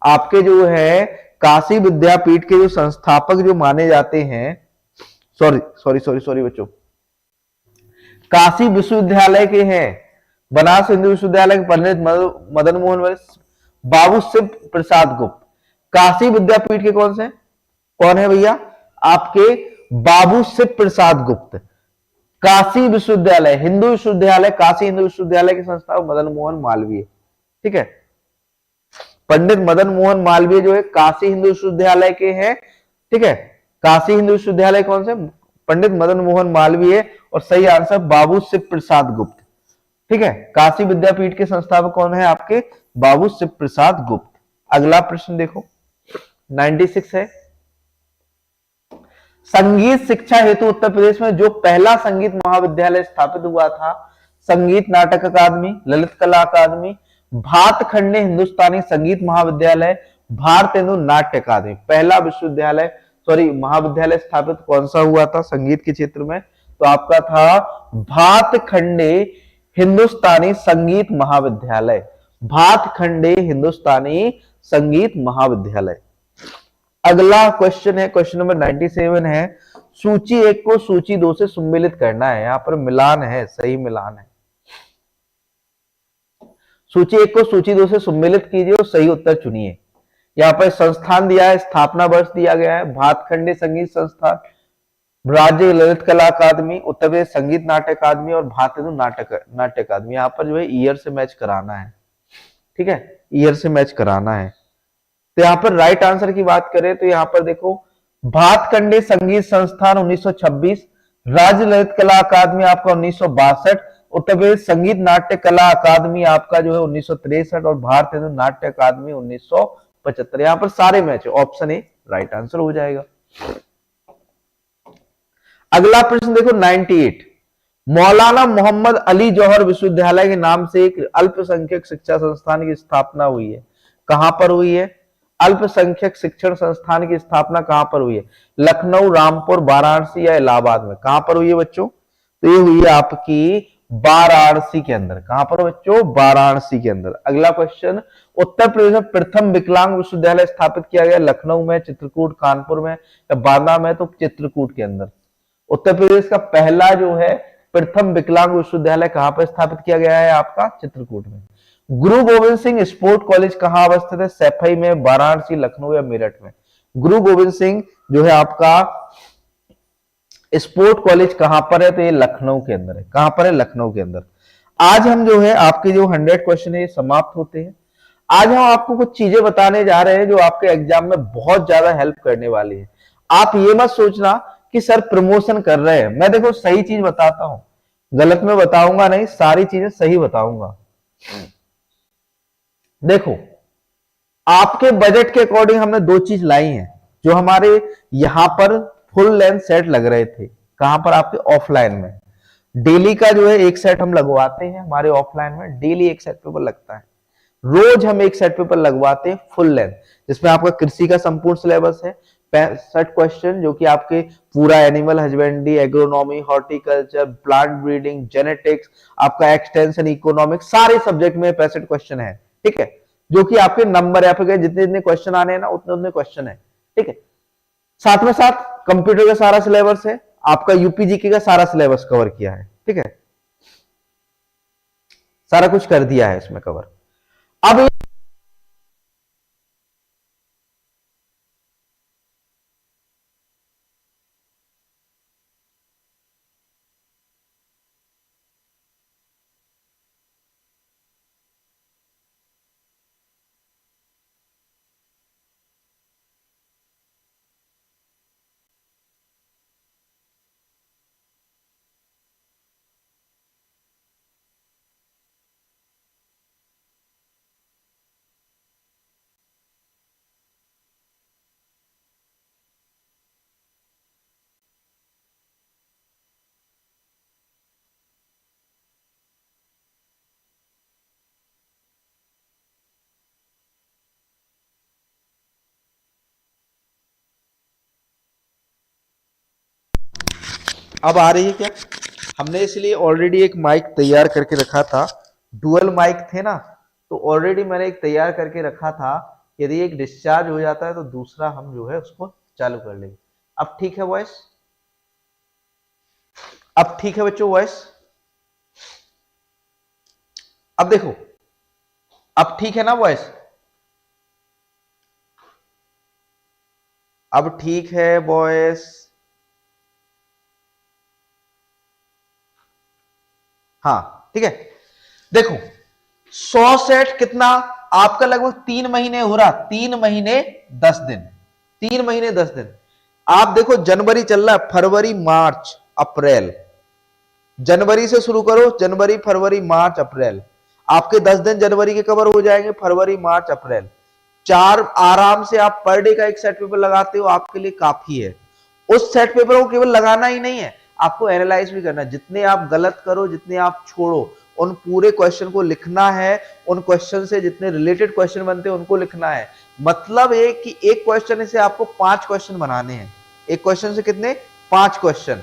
आपके जो है काशी विद्यापीठ के जो संस्थापक जो माने जाते हैं, सॉरी बच्चों, काशी विश्वविद्यालय के हैं बनारस हिंदू विश्वविद्यालय के पंडित मदन मोहन, बाबू शिव प्रसाद गुप्त। काशी विद्यापीठ के कौन है भैया? आपके बाबू शिव प्रसाद गुप्त। काशी विश्वविद्यालय हिंदू विश्वविद्यालय, काशी हिंदू विश्वविद्यालय के संस्थापक मदन मोहन मालवीय। ठीक है, पंडित मदन मोहन मालवीय जो है काशी हिंदू विश्वविद्यालय के हैं। ठीक है, काशी हिंदू विश्वविद्यालय कौन से? पंडित मदन मोहन मालवीय। और सही आंसर बाबू शिव प्रसाद गुप्त। ठीक है, काशी विद्यापीठ के संस्थापक कौन है आपके? बाबू शिव प्रसाद गुप्त। अगला प्रश्न देखो, 96 है, संगीत शिक्षा हेतु उत्तर प्रदेश में जो पहला संगीत महाविद्यालय स्थापित हुआ था, संगीत नाटक अकादमी, ललित कला अकादमी, भातखंडे हिंदुस्तानी संगीत महाविद्यालय, भारतेंदु नाट्य अकादमी। पहला महाविद्यालय स्थापित कौन सा हुआ था संगीत के क्षेत्र में? तो आपका था भातखंडे हिंदुस्तानी संगीत महाविद्यालय। भातखंडे हिंदुस्तानी संगीत महाविद्यालय। अगला क्वेश्चन है, क्वेश्चन नंबर 97 है, सूची 1 को सूची 2 से सम्मिलित करना है। यहां पर मिलान है, सही मिलान है। सूची 1 को सूची 2 से सम्मिलित कीजिए और सही उत्तर चुनिए। यहाँ पर संस्थान दिया है, स्थापना वर्ष दिया गया है, भातखंडे संगीत संस्थान, राज्य ललित कला अकादमी, उत्तर प्रदेश संगीत नाट्य अकादमी और भारतेंदु नाट्य अकादमी। यहाँ पर जो है ईयर से मैच कराना है। ठीक है, ईयर से मैच कराना है। तो यहाँ पर राइट आंसर की बात करें तो यहाँ पर देखो, भातखंडे संगीत संस्थान 1926, राज्य ललित कला अकादमी आपका 1962, उत्तर प्रदेश संगीत नाट्य कला अकादमी आपका जो है 1963 और भारतेंदु नाट्य अकादमी 1975। यहाँ पर सारे match, option A right answer हो जाएगा। अगला प्रश्न देखो 98, मौलाना मोहम्मद अली जौहर विश्वविद्यालय के नाम से एक अल्पसंख्यक शिक्षा संस्थान की स्थापना हुई है। कहां पर हुई है? अल्पसंख्यक शिक्षण संस्थान की स्थापना कहां पर हुई है? लखनऊ, रामपुर, वाराणसी या इलाहाबाद में? कहां पर हुई है बच्चों? तो ये हुई है आपकी वाराणसी के अंदर। कहां पर बच्चों? वाराणसी के अंदर। अगला क्वेश्चन, उत्तर प्रदेश में प्रथम विकलांग विश्वविद्यालय स्थापित किया गया, लखनऊ में, चित्रकूट, कानपुर में या बांदा में? तो चित्रकूट के अंदर। उत्तर प्रदेश का पहला जो है प्रथम विकलांग विश्वविद्यालय कहां पर स्थापित किया गया है? आपका चित्रकूट में। गुरु गोविंद सिंह स्पोर्ट कॉलेज कहां अवस्थित है? सैफई में, वाराणसी, लखनऊ या मेरठ में? गुरु गोविंद सिंह जो है आपका स्पोर्ट कॉलेज कहां पर है? तो ये लखनऊ के अंदर है। कहां पर है? लखनऊ के अंदर। आज हम जो है आपके जो 100 क्वेश्चन है समाप्त होते हैं। आज हम आपको कुछ चीजें बताने जा रहे हैं जो आपके एग्जाम में बहुत ज्यादा हेल्प करने वाली है। आप ये मत सोचना कि सर प्रमोशन कर रहे हैं। मैं देखो सही चीज बताता हूं, गलत में बताऊंगा नहीं, सारी चीजें सही बताऊंगा। देखो, आपके बजट के अकॉर्डिंग हमने 2 चीज लाई हैं जो हमारे यहां पर फुल लेंथ सेट लग रहे थे। कहां पर? आपके ऑफलाइन में। डेली का जो है 1 सेट हम लगवाते हैं हमारे ऑफलाइन में, डेली 1 सेट पेपर लगता है। रोज हम 1 सेट पेपर लगवाते हैं फुल लेंथ, जिसमें आपका कृषि का संपूर्ण सिलेबस है, 65 क्वेश्चन जो कि आपके पूरा animal husbandry, agronomy, horticulture, plant breeding, genetics, आपका एक्सटेंशन, इकोनॉमिक्स, सारे सब्जेक्ट में 65 क्वेश्चन है। ठीक है, जो कि आपके नंबर या फिर जितने जितने क्वेश्चन आने हैं ना उतने उतने क्वेश्चन है। ठीक है, साथ में साथ कंप्यूटर का सारा सिलेबस है, आपका यूपीजीके का सारा सिलेबस कवर किया है। ठीक है, सारा कुछ कर दिया है इसमें कवर। अब अब आ रही है क्या? हमने इसलिए ऑलरेडी एक माइक तैयार करके रखा था, डुअल माइक थे ना, तो ऑलरेडी मैंने एक तैयार करके रखा था। यदि एक डिस्चार्ज हो जाता है तो दूसरा हम जो है उसको चालू कर लेंगे। अब ठीक है वॉइस? अब ठीक है बच्चों वॉइस? अब देखो, अब ठीक है ना वॉइस? अब ठीक है वॉइस? हाँ ठीक है। देखो 100 सेट कितना आपका, लगभग 3 महीने हो रहा, 3 महीने 10 दिन, 3 महीने 10 दिन। आप देखो जनवरी चल रहा है, फरवरी मार्च अप्रैल, जनवरी से शुरू करो, जनवरी फरवरी मार्च अप्रैल, आपके 10 दिन जनवरी के कवर हो जाएंगे, फरवरी मार्च अप्रैल। 4 आराम से आप पर डे का एक सेट पेपर लगाते हो, आपके लिए काफी है। उस सेट पेपर को केवल लगाना ही नहीं है, आपको एनालाइज भी करना है। जितने आप गलत करो, जितने आप छोड़ो, उन पूरे क्वेश्चन को लिखना है, उन क्वेश्चन से जितने रिलेटेड क्वेश्चन बनते हैं उनको लिखना है। मतलब है कि एक क्वेश्चन से आपको 5 क्वेश्चन बनाने हैं। एक क्वेश्चन से कितने? 5 क्वेश्चन,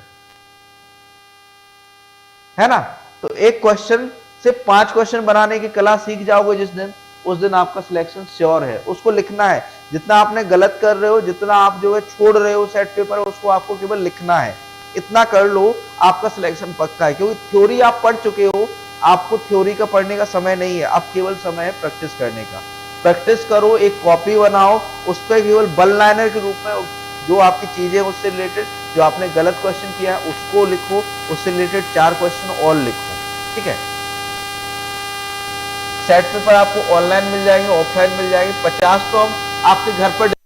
है ना? तो एक क्वेश्चन से 5 क्वेश्चन बनाने की कला सीख जाओगे जिस दिन, उस दिन आपका सिलेक्शन श्योर है। उसको लिखना है, जितना आपने गलत कर रहे हो, जितना आप जो है छोड़ रहे हो सेट पेपर, उसको आपको केवल लिखना है। इतना कर लो, आपका सिलेक्शन पक्का है। क्योंकि थ्योरी आप पढ़ चुके हो, आपको थ्योरी का पढ़ने का समय नहीं है, अब केवल समय है प्रैक्टिस करने का। प्रैक्टिस करो, एक कॉपी बनाओ, उस पर केवल वन लाइनर के रूप में जो आपकी चीजें उससे रिलेटेड, जो आपने गलत क्वेश्चन किया है उसको लिखो, उससे रिलेटेड 4 क्वेश्चन और लिखो। ठीक है, सेट पेपर आपको ऑनलाइन मिल जाएंगे, ऑफलाइन मिल जाएंगे। 50 तो हम आपके घर पर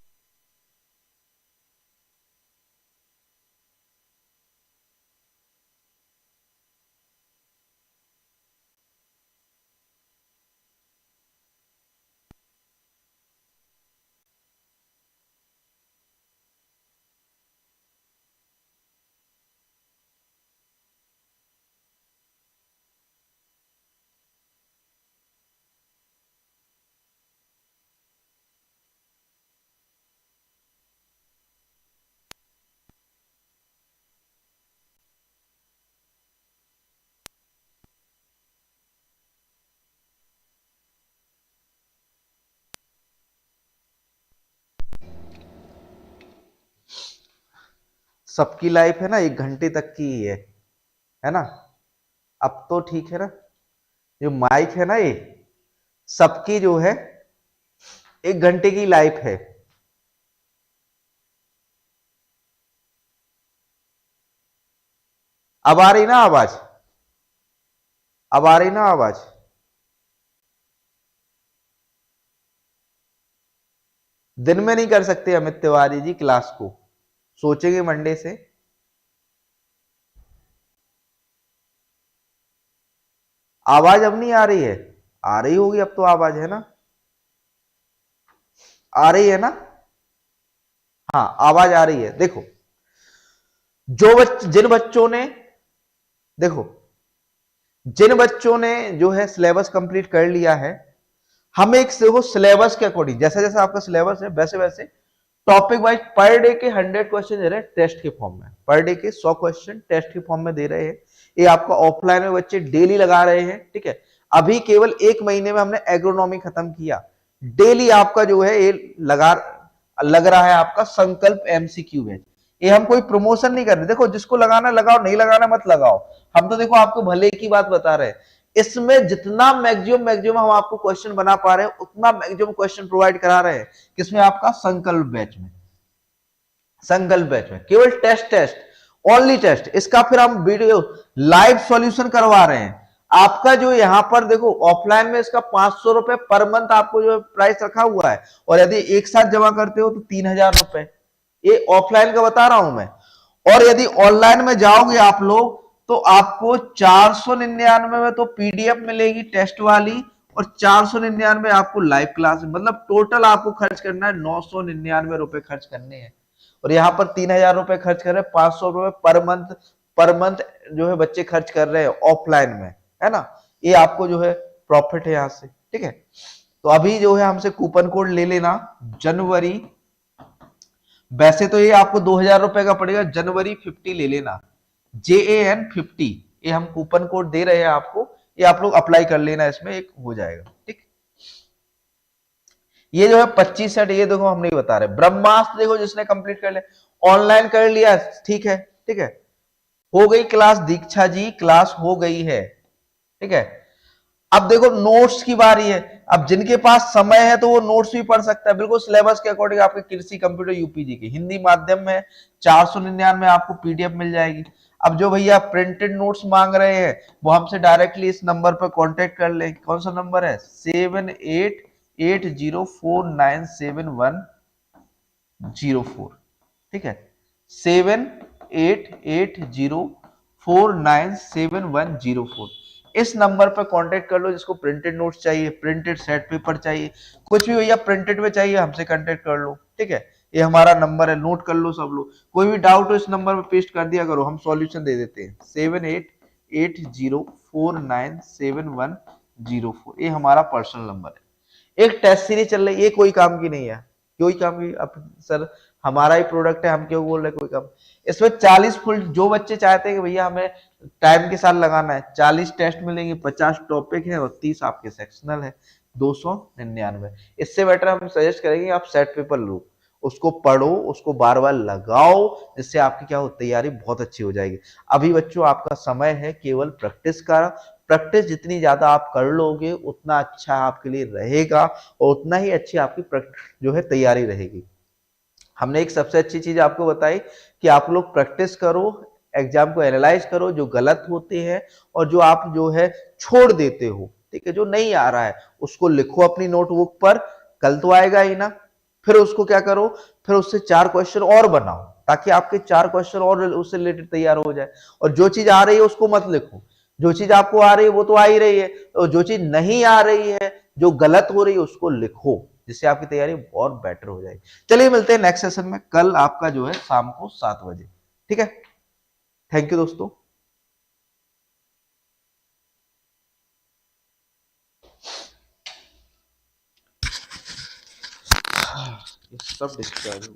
सबकी लाइफ है ना 1 घंटे तक की ही है ना? अब तो ठीक है ना? जो माइक है ना, ये सबकी जो है 1 घंटे की लाइफ है। अब आ रही ना आवाज? अब आ रही ना आवाज? दिन में नहीं कर सकते अमित तिवारी जी क्लास को, सोचेंगे मंडे से। आवाज अब नहीं आ रही है? आ रही होगी अब तो आवाज, है ना? आ रही है ना? हाँ आवाज आ रही है। देखो जिन बच्चों ने, देखो जिन बच्चों ने जो है सिलेबस कंप्लीट कर लिया है, हम एक देखो सिलेबस के अकॉर्डिंग, जैसा जैसा आपका सिलेबस है वैसे वैसे टॉपिक वाइज पर डे के 100 क्वेश्चन दे रहे हैं टेस्ट के फॉर्म में, पर डे के 100 क्वेश्चन टेस्ट के फॉर्म में दे रहे हैं। ये आपका ऑफलाइन में बच्चे डेली लगा रहे हैं, ठीक है। अभी केवल 1 महीने में हमने एग्रोनॉमी खत्म किया, डेली आपका जो है ये लग रहा है आपका संकल्प एमसीक्यू बैच। ये हम कोई प्रमोशन नहीं कर रहे, देखो जिसको लगाना लगाओ, नहीं लगाना मत लगाओ, हम तो देखो आपको भले की बात बता रहे हैं। इसमें जितना मैक्सिमम हम आपको क्वेश्चन बना पा रहे हैं, उतना मैक्सिमम क्वेश्चन प्रोवाइड करा रहे हैं, किसमें आपका संकल्प बैच में। संकल्प बैच में केवल टेस्ट ओनली टेस्ट, इसका फिर हम वीडियो लाइव सॉल्यूशन करवा रहे हैं। आपका जो यहां पर देखो ऑफलाइन में इसका 500 रुपए पर मंथ आपको जो प्राइस रखा हुआ है, और यदि एक साथ जमा करते हो तो 3000 रुपए, ये ऑफलाइन का बता रहा हूं मैं। और यदि ऑनलाइन में जाओगे आप लोग तो आपको 499 में तो पीडीएफ मिलेगी टेस्ट वाली, और 499 आपको लाइव क्लास, मतलब टोटल आपको खर्च करना है 999 रुपए खर्च करने हैं। और यहाँ पर 3000 रुपए खर्च कर रहे हैं, 500 रुपए पर मंथ जो है बच्चे खर्च कर रहे हैं ऑफलाइन में, है ना। ये आपको जो है प्रॉफिट है यहाँ से, ठीक है। तो अभी जो है हमसे कूपन कोड ले लेना जनवरी, वैसे तो ये आपको 2000 रुपए का पड़ेगा, जनवरी 50 ले लेना, JAN50, ये हम कूपन कोड दे रहे हैं आपको, ये आप लोग अप्लाई कर लेना, इसमें एक हो जाएगा, ठीक। ये जो है 25 सेट, ये देखो हम नहीं बता रहे। ब्रह्मास्त्र देखो जिसने कंप्लीट कर लिया, ऑनलाइन कर लिया, ठीक है, ठीक है, हो गई क्लास। दीक्षा जी क्लास हो गई है, ठीक है। अब देखो नोट्स की बारी है, अब जिनके पास समय है तो वो नोट्स भी पढ़ सकता है, बिल्कुल सिलेबस के अकॉर्डिंग। आपके कृषि कंप्यूटर यूपीजी की हिंदी माध्यम में 499 आपको पीडीएफ मिल जाएगी। अब जो भैया प्रिंटेड नोट्स मांग रहे हैं वो हमसे डायरेक्टली इस नंबर पर कांटेक्ट कर ले। कौन सा नंबर है? 7880497104, ठीक है, 7880497104। इस नंबर पर कांटेक्ट कर लो। जिसको प्रिंटेड नोट्स चाहिए, प्रिंटेड सेट पेपर चाहिए, कुछ भी भैया प्रिंटेड में चाहिए, हमसे कांटेक्ट कर लो, ठीक है। ये हमारा नंबर है, नोट कर लो सब लोग। कोई भी डाउट हो इस नंबर पे पेस्ट कर दिया करो, हम सॉल्यूशन दे देते हैं। 7880497104, ये हमारा पर्सनल नंबर है। एक टेस्ट सीरीज चल रही है, ये कोई काम की नहीं है, कोई काम की। अब सर हमारा ही प्रोडक्ट है, हम क्यों बोल रहे कोई काम। इसमें 40 फुल, जो बच्चे चाहते हैं कि भैया हमें टाइम के साथ लगाना है, 40 टेस्ट मिलेंगे, 50 टॉपिक है और 30 आपके सेक्शनल है, 299। इससे बेटर हम सजेस्ट करेंगे आप सेट पेपर लो, उसको पढ़ो, उसको बार बार लगाओ, जिससे आपकी क्या हो, तैयारी बहुत अच्छी हो जाएगी। अभी बच्चों आपका समय है केवल प्रैक्टिस का। प्रैक्टिस जितनी ज्यादा आप कर लोगे उतना अच्छा आपके लिए रहेगा, और उतना ही अच्छी आपकी जो है तैयारी रहेगी। हमने एक सबसे अच्छी चीज आपको बताई कि आप लोग प्रैक्टिस करो, एग्जाम को एनालाइज करो, जो गलत होते हैं और जो आप जो है छोड़ देते हो, ठीक है, जो नहीं आ रहा है उसको लिखो अपनी नोटबुक पर, कल तो आएगा ही ना। फिर उसको क्या करो, फिर उससे 4 क्वेश्चन और बनाओ, ताकि आपके 4 क्वेश्चन और उससे रिलेटेड तैयार हो जाए। और जो चीज आ रही है उसको मत लिखो, जो चीज आपको आ रही है वो तो आ ही रही है, और जो चीज नहीं आ रही है, जो गलत हो रही है, उसको लिखो, जिससे आपकी तैयारी और बेटर हो जाएगी। चलिए मिलते हैं नेक्स्ट सेशन में, कल आपका जो है शाम को 7 बजे, ठीक है। थैंक यू दोस्तों। सब डिस्चार्ज